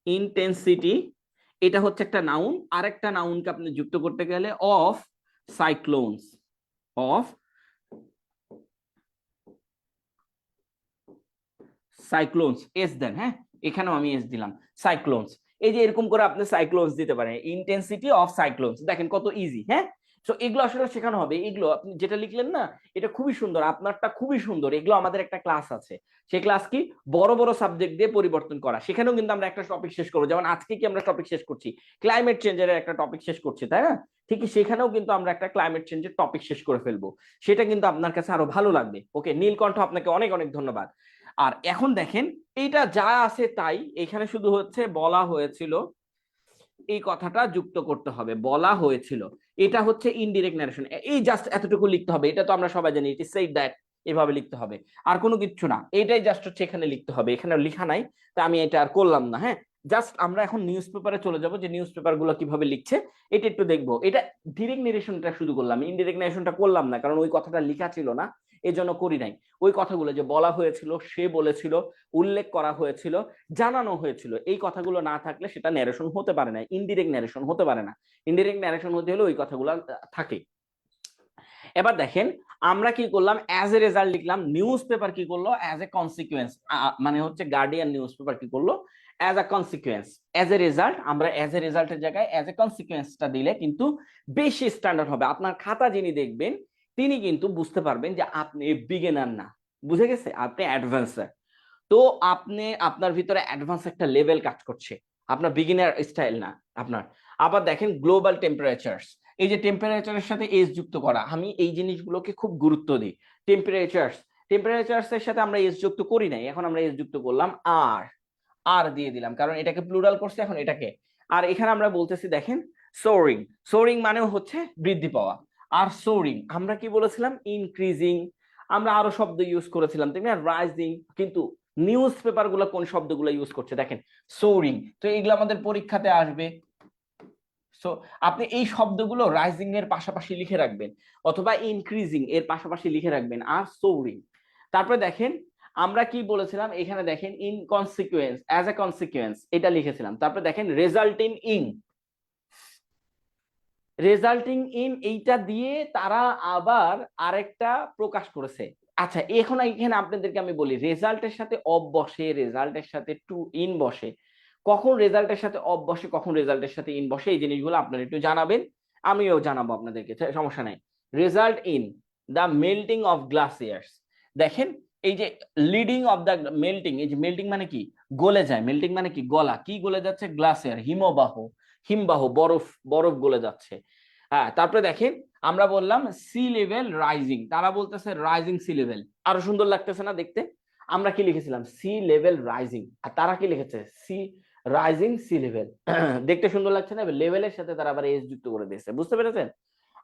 ইন্টেন্সিটি, এটা হচ্ছে একটা নাউন, আর একটা নাউনকে আপনি যুক্ত করতে গেলে of cyclones, of cyclones, as then, হ্যাঁ এখানেও আমি এস দিলাম, সাইক্লোনস। এই যে এরকম করে আপনি সাইক্লোনস দিতে পারেন, ইন্টেন্সিটি অফ সাইক্লোনস, দেখেন কত ইজি। হ্যাঁ, তো এগুলো আসলে শেখানো হবে, এগুলো আপনি যেটা লিখলেন না এটা খুবই সুন্দর, আপনারটা খুবই সুন্দর। এগুলো আমাদের একটা ক্লাস আছে, সেই ক্লাস কি বড় বড় সাবজেক্ট দিয়ে পরিবর্তন করা, সেখানেও কিন্তু আমরা একটা টপিক শেষ করবো। যেমন আজকে কি আমরা টপিক শেষ করছি, ক্লাইমেট চেঞ্জের একটা টপিক শেষ করছি, তাই না? ঠিকই সেখানেও কিন্তু আমরা একটা ক্লাইমেট চেঞ্জের টপিক শেষ করে ফেলবো, সেটা কিন্তু আপনার কাছে আরো ভালো লাগবে। ওকে নীলকণ্ঠ, আপনাকে অনেক অনেক ধন্যবাদ। আর এখন দেখেন এইটা যা আছে তাই, এখানে শুধু হচ্ছে বলা হয়েছিল, এই কথাটা যুক্ত করতে হবে, বলা হয়েছিল, এটা হচ্ছে ইনডিরেক্ট ন্যারেশন, এই জাস্ট এতটুকু লিখতে হবে। এটা তো আমরা সবাই জানি, ইট ইজ সেড দ্যাট, এভাবে লিখতে হবে, আর কোনো কিচ্ছু না, এটাই জাস্ট হচ্ছে এখানে লিখতে হবে, এখানে লেখা নাই, তা আমি এটা আর করলাম না। হ্যাঁ, জাস্ট আমরা এখন নিউজ পেপারে চলে যাব, যে নিউজ পেপার গুলো কিভাবে লিখছে এটা একটু দেখবো। এটা ডিরেক্ট নারেশনটা শুধু করলাম, ইনডিরেক্ট নারেশনটা করলাম না, কারণ ওই কথাটা লেখা ছিল না, এজন্য করি নাই। ওই কথাগুলো যে বলা হয়েছিল, সে বলেছিল, উল্লেখ করা হয়েছিল, জানানো হয়েছিল, এই কথাগুলো না থাকলে সেটা ন্যারেশন হতে পারে না, ইনডিরেক্ট ন্যারেশন হতে পারে না। ইনডিরেক্ট ন্যারেশন হতে হলে ওই কথাগুলো থাকে। এবার দেখেন আমরা কি করলাম, অ্যাজ এ রেজাল্ট লিখলাম, নিউজ পেপার কি করলো অ্যাজ এ কনসিকুয়েন্স, মানে হচ্ছে গার্ডিয়ান নিউজ পেপার কি করলো as a consequence, as a result, আমরা অ্যাজ এ রেজাল্টের জায়গায় অ্যাজ এ কনসিকুয়েন্সটা দিলে কিন্তু বেশি স্ট্যান্ডার্ড হবে। আপনার খাতা যিনি দেখবেন তিনি কিন্তু বুঝতে পারবেন যে আপনি বিগিনার না, বুঝে গেছে, আপনি অ্যাডভান্সার। তো আপনি আপনার ভিতরে অ্যাডভান্স একটা লেভেল কাজ করছে, আপনার বিগিনার স্টাইল না আপনার। আবার দেখেন গ্লোবাল টেম্পারেচারস, এই যে টেম্পারেচারের সাথে এজ যুক্ত করা, আমি এই জিনিসগুলোকে খুব গুরুত্ব দিই। টেম্পারেচারস, টেম্পারেচারস এর সাথে আমরা এজ যুক্ত করি নাই, এখন আমরা এজ যুক্ত করলাম, আর আর দিয়ে দিলাম, কারণ এটাকে প্লুরাল করছে এখন এটাকে। আর এখানে আমরা বলতেছি দেখেন সোরিং, সোরিং মানে হচ্ছে বৃদ্ধি পাওয়া, আর সোরিং আমরা কি বলেছিলাম ইনক্রিজিং, আমরা আরো শব্দ ইউজ করেছিলাম ঠিক না, রাইজিং, কিন্তু নিউজ পেপার গুলো কোন শব্দগুলো ইউজ করছে দেখেন, সোরিং। তো এইগুলো আমাদের পরীক্ষাতে আসবে, সো আপনি এই শব্দগুলো রাইজিং এর পাশাপাশি লিখে রাখবেন, অথবা ইনক্রিজিং এর পাশাপাশি লিখে রাখবেন, আর সোরিং। তারপরে দেখেন আমরা কি বলেছিলাম, এখানে দেখেন ইনকনসিকুয়েন্স, অ্যাজ এ কনসিকুয়েন্স এটা লিখেছিলাম। তারপরে দেখেন রেজাল্টিং ইন, রেজাল্টিং ইন এইটা দিয়ে তারা আবার আরেকটা প্রকাশ করেছে। আচ্ছা এখন এখানে আপনাদেরকে আমি বলি, রেজাল্টের সাথে অফ বসে, রেজাল্টের সাথে টু ইন বসে, কখন রেজাল্টের সাথে অফ বসে, কখন রেজাল্টের সাথে ইন বসে, এই জিনিসগুলো আপনারা একটু জানাবেন, আমিও জানাবো আপনাদেরকে, সমস্যা নাই। Result in the melting of গ্লাসিয়ার্স, দেখেন এই যে লিডিং অফ দ্য মেল্টিং, এই যে মেল্টিং মানে কি গলে যায়, মেল্টিং মানে কি গলা, কি গলে যাচ্ছে গ্লাসিয়ার, হিমবাহ, হিমবাহ বরফ, বরফ গলে যাচ্ছে। হ্যাঁ, তারপরে দেখেন আমরা বললাম সি লেভেল রাইজিং, তারা বলতেছে রাইজিং সি লেভেল, আরো সুন্দর লাগতেছে না দেখতে? আমরা কি লিখেছিলাম সি লেভেল রাইজিং, আর তারা কি লিখেছে সি রাইজিং সি লেভেল, দেখতে সুন্দর লাগছে না? লেভেলের সাথে তারা আবার এস যুক্ত করে দিয়েছে, বুঝতে পেরেছেন?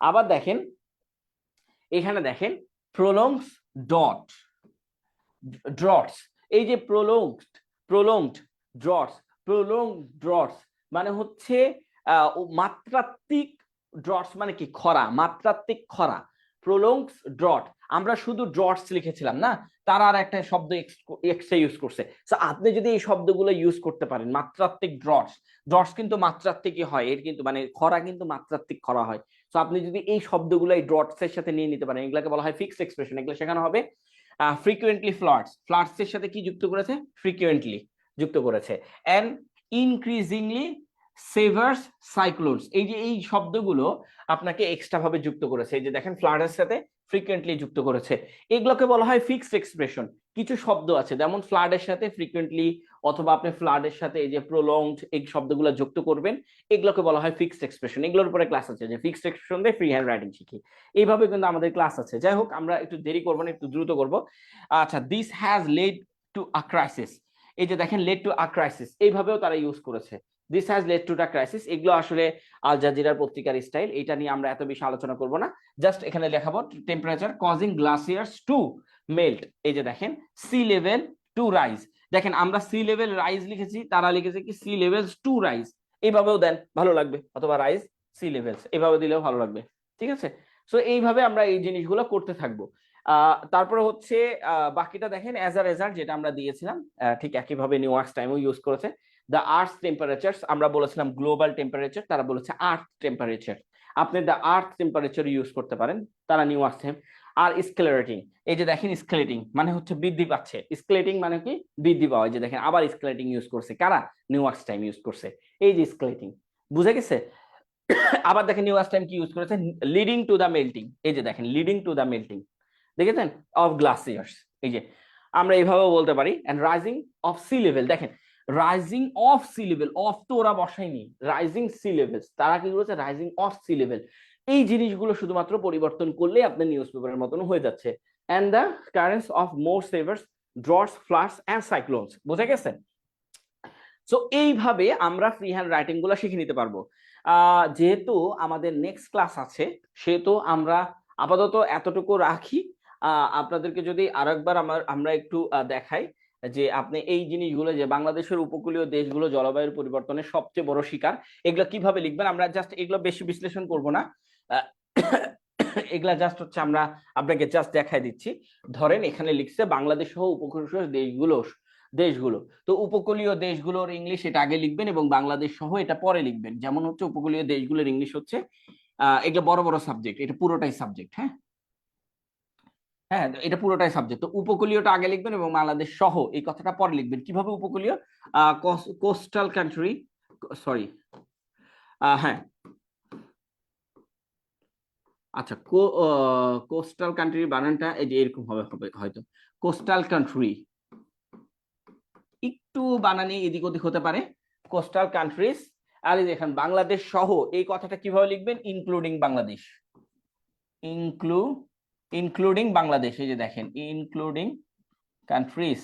আবার দেখেন এখানে দেখেন প্রলংস ডট ড্রটস, এই যে প্রলংড ড্রটস, প্রলংড ড্রটস মানে হচ্ছে মাত্রাত্মিক, ড্রটস মানে কি খরা, মাত্রাত্মিক খরা, প্রলংস ড্রট, আমরা শুধু ড্রটস লিখেছিলাম না, তারা আর একটা শব্দ এক্সট্রা ইউজ করছে। আপনি যদি এই শব্দগুলো ইউজ করতে পারেন, মাত্রাত্মিক ড্রটস, ড্রটস কিন্তু মাত্রাত্মিকই হয়, এর কিন্তু মানে খরা কিন্তু মাত্রাত্মিক খরা হয়। তো আপনি যদি এই শব্দগুলো এই ড্রটস এর সাথে নিয়ে নিতে পারেন, এগুলোকে বলা হয় ফিক্সড এক্সপ্রেশন, এগুলো শেখানো হবে। ফ্রিকুয়েন্টলি ফ্লার্টস, ফ্লার্টস এর সাথে কি যুক্ত করেছে, ফ্রিকুয়েন্টলি যুক্ত করেছে, এন্ড ইনক্রিজিংলি সেভার্স সাইক্লোনস, এই যে এই শব্দগুলো আপনাকে এক্সট্রা ভাবে যুক্ত করেছে, এই যে দেখেন ফ্লার্টের সাথে ফ্রিকুয়েন্টলি যুক্ত করেছে, এগুলোকে বলা হয় ফিক্সড এক্সপ্রেশন। কিছু শব্দ আছে যেমন ফ্লাডের সাথে ফ্রিকুয়েন্টলি, অথবা আপনি ফ্লাডের সাথে এই যে প্রলংড, এই শব্দগুলো যুক্ত করবেন, এগুলোকে বলা হয় ফিক্সড এক্সপ্রেশন। এগুলোর উপরে ক্লাস আছে, যে ফিক্সড এক্সপ্রেশন দিয়ে ফ্রি হ্যান্ড রাইটিং শিখি, এইভাবে কিন্তু আমাদের ক্লাস আছে। যাই হোক আমরা একটু দেরি করবো না, একটু দ্রুত করবো। আচ্ছা, this has led to a crisis, এই যে দেখেন লেড টু আ ক্রাইসিস, এইভাবেও তারা ইউজ করেছে, this has led to the crisis. এগুলো আসলে আল জাজিরার পত্রিকার স্টাইল, এটা নিয়ে আমরা এত বেশি আলোচনা করব না। জাস্ট এখানে লেখাবো temperature causing glaciers to melt. এই যে দেখেন সি লেভেল টু রাইজ, দেখেন আমরা সি লেভেল রাইজ লিখেছি, তারা লিখেছে কি সি লেভেলস টু রাইজ। এইভাবেও দেন ভালো লাগবে, অথবা রাইজ সি লেভেলস এভাবে দিলেও ভালো লাগবে, ঠিক আছে। সো এইভাবে আমরা এই জিনিসগুলো করতে থাকবো। তারপরে হচ্ছে বাকিটা দেখেন অ্যাজ আ রেজাল্ট যেটা আমরা দিয়েছিলাম, ঠিক একইভাবে নিউয়ার্কস টাইমও ইউজ করেছে। দ্য আর্থ টেম্পারেচার আমরা বলেছিলাম গ্লোবাল টেম্পারেচার, তারা বলেছে আর্থ টেম্পারেচার। আপনি দ্য আর্থ টেম্পারেচার ইউজ করতে পারেন, তারা নিউয়ার্কস টাইম। আর স্কেলেটিং, এই যে দেখেন স্কেলেটিং মানে হচ্ছে বৃদ্ধি পাচ্ছে, স্কেলেটিং মানে কি বৃদ্ধি পাওয়া। এই যে দেখেন আবার স্কেলেটিং ইউজ করছে, কারা নিউয়ার্কস টাইম ইউজ করছে, এই যে স্কেলেটিং, বুঝে গেছে। আবার দেখেন নিউয়ার্কস টাইম কি ইউজ করেছে, লিডিং টু দ্য মেল্টিং, এই যে দেখেন লিডিং টু দ্য মেল্টিং, দেখেছেন, অফ গ্লাসিয়ার্স। এই যে আমরা এইভাবেও বলতে পারি। And rising of sea level, দেখেন rising of sea level, of তো ওরা বসায়নি, রাইজিং সি লেভেলস, তারা কি করেছে রাইজিং অফ সি লেভেল। এই জিনিসগুলো শুধুমাত্র পরিবর্তন করলে আপনার নিউজ পেপারের মতন হয়ে যাচ্ছে। And the currents of more severe droughts floods and cyclones, বুঝে গেছে। সো এইভাবে আমরা ফ্রি হ্যান্ড রাইটিং গুলো শিখে নিতে পারবো। যেহেতু আমাদের নেক্সট ক্লাস আছে, সেহেতু আমরা আপাতত এতটুকু রাখি। আপনাদেরকে যদি আরেকবার আমরা একটু দেখাই যে আপনি এই জিনিসগুলো, যে বাংলাদেশের উপকূলীয় দেশগুলো জলবায়ুর পরিবর্তনের সবচেয়ে বড় শিকার, এগুলো কিভাবে লিখবেন। আমরা জাস্ট এগুলো বেশি বিশ্লেষণ করব না, এগুলা জাস্ট হচ্ছে আমরা আপনাকে জাস্ট দেখাই দিচ্ছি। ধরেন এখানে লিখছে বাংলাদেশ সহ উপকূলীয় দেশগুলো, তো উপকূলীয় দেশগুলোর ইংলিশ এটা আগে লিখবেন এবং বাংলাদেশ সহ এটা পরে লিখবেন। যেমন হচ্ছে উপকূলীয় দেশগুলোর ইংলিশ হচ্ছে, এটা বড় বড় সাবজেক্ট, এটা পুরোটাই সাবজেক্ট, হ্যাঁ হ্যাঁ এটা পুরোটাই সাবজেক্ট। তো উপকূলীয়টা আগে লিখবেন এবং বাংলাদেশ সহ এই কথাটা পরে লিখবেন। কিভাবে উপকূলীয়, কোস্টাল কান্ট্রি, সরি হ্যাঁ আচ্ছা, কোস্টাল কান্ট্রির বানানটা এই যে এরকম হবে হবে হয়তো, কোস্টাল কান্ট্রি, একটু বানানি এদিক ওদিক হতে পারে, কোস্টাল কান্ট্রিজ। আর এই দেখেন বাংলাদেশ সহ এই কথাটা কিভাবে লিখবেন, ইনক্লুডিং বাংলাদেশ, ইনক্লুডিং বাংলাদেশ, এই যে দেখেন ইনক্লুডিং কান্ট্রিজ,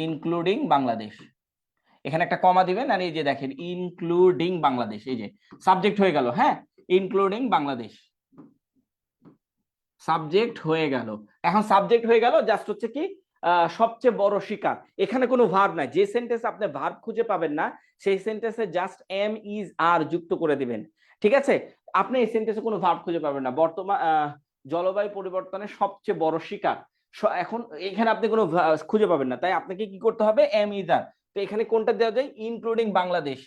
ইনক্লুডিং বাংলাদেশ, এখানে একটা কমা দিবেন। আর এই যে দেখেন ইনক্লুডিং বাংলাদেশ, এই যে সাবজেক্ট হয়ে গেল, হ্যাঁ ইনক্লুডিং বাংলাদেশ সাবজেক্ট হয়ে গেল। এখন সাবজেক্ট হয়ে গেল, জাস্ট হচ্ছে কি সবচেয়ে বড় শিকার। এখানে কোনো ভার্ব নাই, যে সেন্টেন্স আপনি ভার্ব খুঁজে পাবেন না সেই সেন্টেন্সে জাস্ট এম ইজ আর যুক্ত করে দিবেন, ঠিক আছে। আপনি এই সেন্টেন্সে কোনো ভার্ব খুঁজে পাবেন না। বর্তমান জলবায়ু পরিবর্তনের সবচেয়ে বড় শিকার, এখন এখানে আপনি কোনো খুঁজে পাবেন না, তাই আপনাকে কি করতে হবে, এম ইজ আর। তো এখানে কোনটা দেওয়া যায়, ইনক্লুডিং বাংলাদেশ,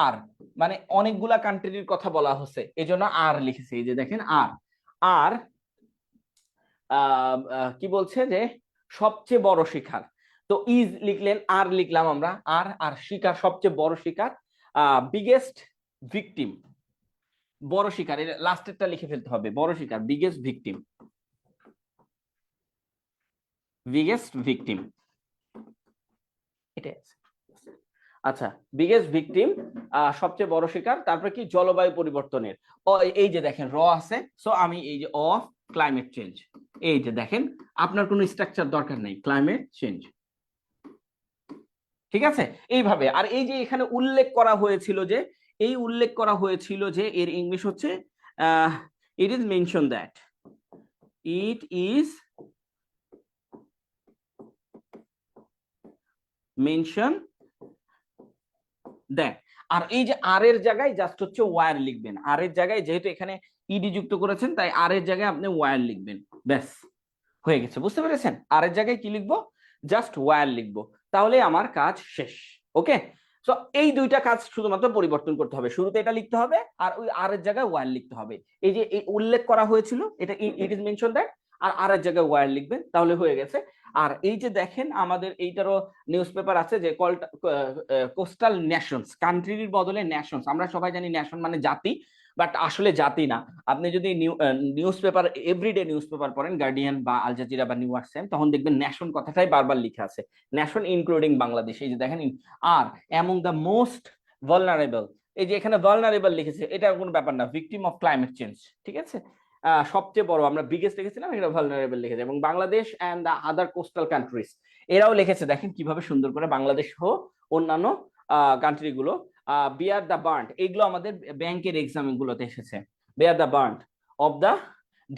আর মানে অনেকগুলা কান্ট্রির কথা বলা হচ্ছে, এই জন্য আর লিখেছে, এই যে দেখেন আর। আর কি বলছে যে সবচেয়ে বড় শিকার, তো ইজ লিখলেন, আর লিখলাম আমরা, আর আর শিকার সবচেয়ে বড় শিকার, বিগেস্ট ভিকটিম, বড় শিকার, এর লাস্টেরটা লিখে ফেলতে হবে, বড় শিকার বিগেস্ট ভিকটিম, বিগেস্ট ভিকটিম, এটা আচ্ছা বিগেস্ট ভিকটিম, সবচেয়ে বড় শিকার। তারপরে কি জলবায়ু পরিবর্তনের, এই যে দেখেন র আছে, সো আমি এই যে অফ ক্লাইমেট চেঞ্জ, এই যে দেখেন আপনার কোনো স্ট্রাকচার দরকার নেই, ক্লাইমেট চেঞ্জ, ঠিক আছে এইভাবে। আর এই যে এখানে উল্লেখ করা হয়েছিল যে, এই উল্লেখ করা হয়েছিল যে এর ইংলিশ হচ্ছে it is mention that, it is mention that. আর এই যে আর এর জায়গায় জাস্ট হচ্ছে ওয়্যার লিখবেন, আর এর জায়গায় যেহেতু এখানে ইডি যুক্ত করেছেন তাই আর এর জায়গায় আপনি ওয়্যার লিখবেন, ব্যাস হয়ে গেছে, বুঝতে পেরেছেন। আর এর জায়গায় কি লিখবো, জাস্ট ওয়্যার লিখবো, তাহলে আমার কাজ শেষ। ওকে, সো এই দুইটা কাজ শুধুমাত্র পরিবর্তন করতে হবে, শুরুতে এটা লিখতে হবে আর ওই আর এর জায়গায় ওয়্যার লিখতে হবে। এই যে এই উল্লেখ করা হয়েছিল এটা ইট ইজ মেনশন দ্যাট, আর এর জায়গায় ওয়্যার লিখবেন, তাহলে হয়ে গেছে। আর এই যে দেখেন আমাদের এইটারও নিউজ পেপার আছে যে কোস্টাল নেশনস, কান্ট্রির বদলে নেশনস। আমরা সবাই জানি নেশন মানে জাতি, বাট আসলে জাতি না। আপনি যদি newspaper everyday newspaper পড়েন, গার্ডিয়ান বা আল জাজিরা বা নিউইয়র্ক টাইমস, তখন দেখবেন নেশন কথাটাই বারবার লিখা আছে, নেশন ইনক্লুডিং বাংলাদেশ। এই যে দেখেন আর অ্যামং দ্য মোস্ট ভালনারেবল, এই যে এখানে ভালনারেবল লিখেছে, এটা কোনো ব্যাপার না, ভিকটিম অফ ক্লাইমেট চেঞ্জ, ঠিক আছে। সবচেয়ে বড়, আমরা বিগেস্ট লিখেছিলাম, এটা ভালনারেবল লিখেছে। এবং Bangladesh and the other coastal countries, এরাও লিখেছে, দেখেন কিভাবে সুন্দর করে বাংলাদেশ সহ অন্যান্য কান্ট্রি গুলো বিয়ার দ্য বার্ন্ট, এগুলো আমাদের ব্যাংকের এক্সাম গুলোতে এসেছে। Bear the burnt of the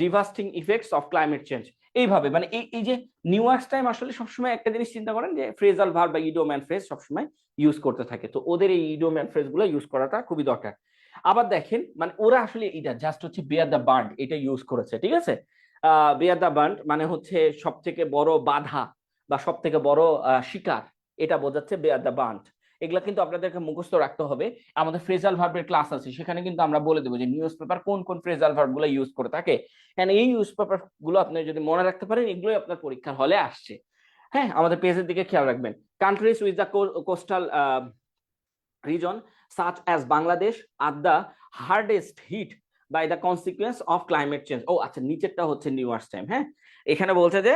ডিভাস্টিং effects of climate change. এইভাবে মানে এই যে নিউয়ার্স টাইম আসলে সবসময় একটা জিনিস চিন্তা করেন যে ফ্রেজাল ভার্ব বা ইডিওম এন্ড ফ্রেজ সবসময় ইউজ করতে থাকে, তো ওদের এই ইডিওম এন্ড ফ্রেজ গুলো ইউজ করাটা খুবই দরকার। আবার দেখেন মানে ওরা আসলে এটা জাস্ট হচ্ছে বিয়ার দ্য বার্ন্ট এটা ইউজ করেছে, ঠিক আছে। বিয়ার দ্য বার্ন্ট মানে হচ্ছে সব থেকে বড় বাধা বা সব থেকে বড় শিকার, এটা বোঝাচ্ছে বিয়ার দ্য বার্ন্ট। এগুলা কিন্তু আপনাদেরকে মুখস্থ রাখতে হবে। আমাদের ফ্রেজাল ভার্বের ক্লাস আছে, সেখানে কিন্তু আমরা বলে দেবো যে নিউজ পেপার কোন কোন ফ্রেজাল ভার্ব গুলো ইউজ করে থাকে। হ্যাঁ, এই নিউজ পেপার গুলো আপনি যদি মনে রাখতে পারেন, এগুলোই আপনার পরীক্ষার হলে আসছে। হ্যাঁ, আমাদের পেজের দিকে খেয়াল রাখবেন। Countries with the coastal region such as Bangladesh are the hardest hit by the consequence of climate change. ও আচ্ছা, নিচেরটা হচ্ছে নিউয়ার্স টাইম। হ্যাঁ, এখানে বলছে যে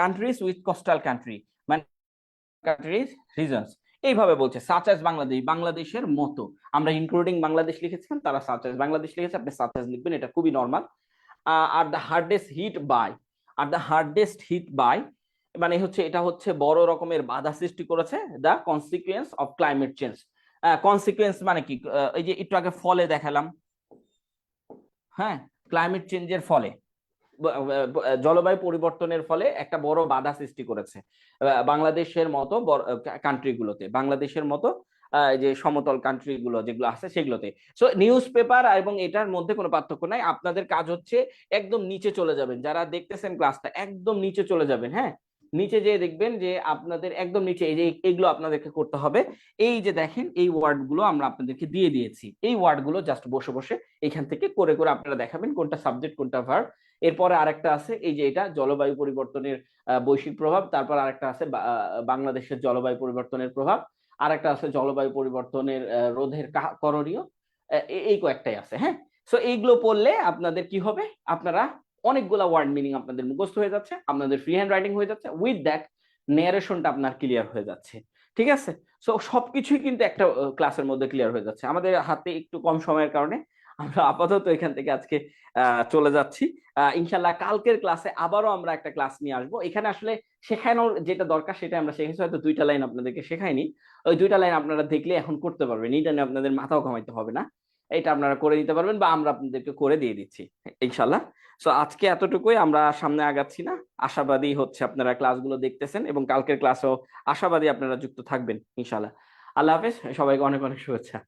কান্ট্রিজ উইথ কোস্টাল কান্ট্রি মানে কান্ট্রিজ রিজনস, এইভাবে বলছে সাচ অ্যাজ বাংলাদেশ, বাংলাদেশের মতো। আমরা ইনক্লুডিং বাংলাদেশ লিখেছিলাম, তারা সাচ অ্যাজ বাংলাদেশ লিখেছে, আপনি সাচ অ্যাজ লিখবেন, এটা খুবই নরমাল। Are the hardest hit by, are the hardest hit by মানে হচ্ছে এটা হচ্ছে বড় রকমের বাধা সৃষ্টি করেছে the consequence of climate change. Consequence মানে কি, এই যে একটু আগে ফলে দেখালাম, হ্যাঁ, ক্লাইমেট চেঞ্জের ফলে জলবায়ু পরিবর্তনের ফলে একটা বড় বাধা সৃষ্টি করেছে বাংলাদেশের মতো কান্ট্রি গুলোতে, বাংলাদেশের মতো যে সমতল কান্ট্রি গুলো যেগুলো আছে সেগুলোতে। সো নিউজ পেপার এবং এটার মধ্যে কোনো পার্থক্য নাই। আপনাদের কাজ হচ্ছে একদম নিচে চলে যাবেন, যারা দেখতেছেন ক্লাসটা একদম নিচে চলে যাবেন। হ্যাঁ, নিচে যেয়ে দেখবেন যে আপনাদের একদম নিচে এই যে এগুলো আপনাদেরকে করতে হবে। এই যে দেখেন এই ওয়ার্ড গুলো আমরা আপনাদেরকে দিয়ে দিয়েছি, এই ওয়ার্ড গুলো জাস্ট বসে বসে এখান থেকে করে করে আপনারা দেখাবেন কোনটা সাবজেক্ট কোনটা ভার্ব। এরপরে আরেকটা আছে এই যে এটা জলবায়ু পরিবর্তনের বৈশ্বিক প্রভাব, তারপর আরেকটা আছে বাংলাদেশের জলবায়ু পরিবর্তনের প্রভাব, আরেকটা আছে জলবায়ু পরিবর্তনের রোধের করণীয়। এই কয়েকটাই আছে। হ্যাঁ, সো এইগুলো পড়লে আপনাদের কি হবে, আপনারা অনেকগুলা ওয়ার্ড মিনিং আপনাদের মুখস্থ হয়ে যাচ্ছে, আপনাদের ফ্রি হ্যান্ড রাইটিং হয়ে যাচ্ছে, উইথ দ্যাট ন্যারেশনটা আপনার ক্লিয়ার হয়ে যাচ্ছে। ঠিক আছে, সো সবকিছুই কিন্তু একটা ক্লাসের মধ্যে ক্লিয়ার হয়ে যাচ্ছে। আমাদের হাতে একটু কম সময়ের কারণে আমরা আপাতত এখান থেকে আজকে চলে যাচ্ছি। ইনশাল্লাহ কালকের ক্লাসে আবারও আমরা একটা ক্লাস নিয়ে আসবো। এখানে আসলে শেখানোর যেটা দরকার সেটা আমরা শিখেছি, হয়তো দুইটা লাইন আপনাদেরকে শেখাইনি, ওই দুইটা লাইন আপনারা দেখলে এখন করতে পারবেন, এটা নিয়ে আপনাদের মাথাও ঘামাইতে হবে না, এটা আপনারা করে দিতে পারবেন বা আমরা আপনাদেরকে করে দিয়ে দিচ্ছি ইনশাল্লাহ। সো আজকে এতটুকুই, আমরা সামনে আগাচ্ছি না, আশাবাদী হচ্ছে আপনারা ক্লাসগুলো দেখতেছেন এবং কালকের ক্লাসেও আশাবাদী আপনারা যুক্ত থাকবেন ইনশাল্লাহ। আল্লাহ হাফেজ, সবাইকে অনেক অনেক শুভেচ্ছা।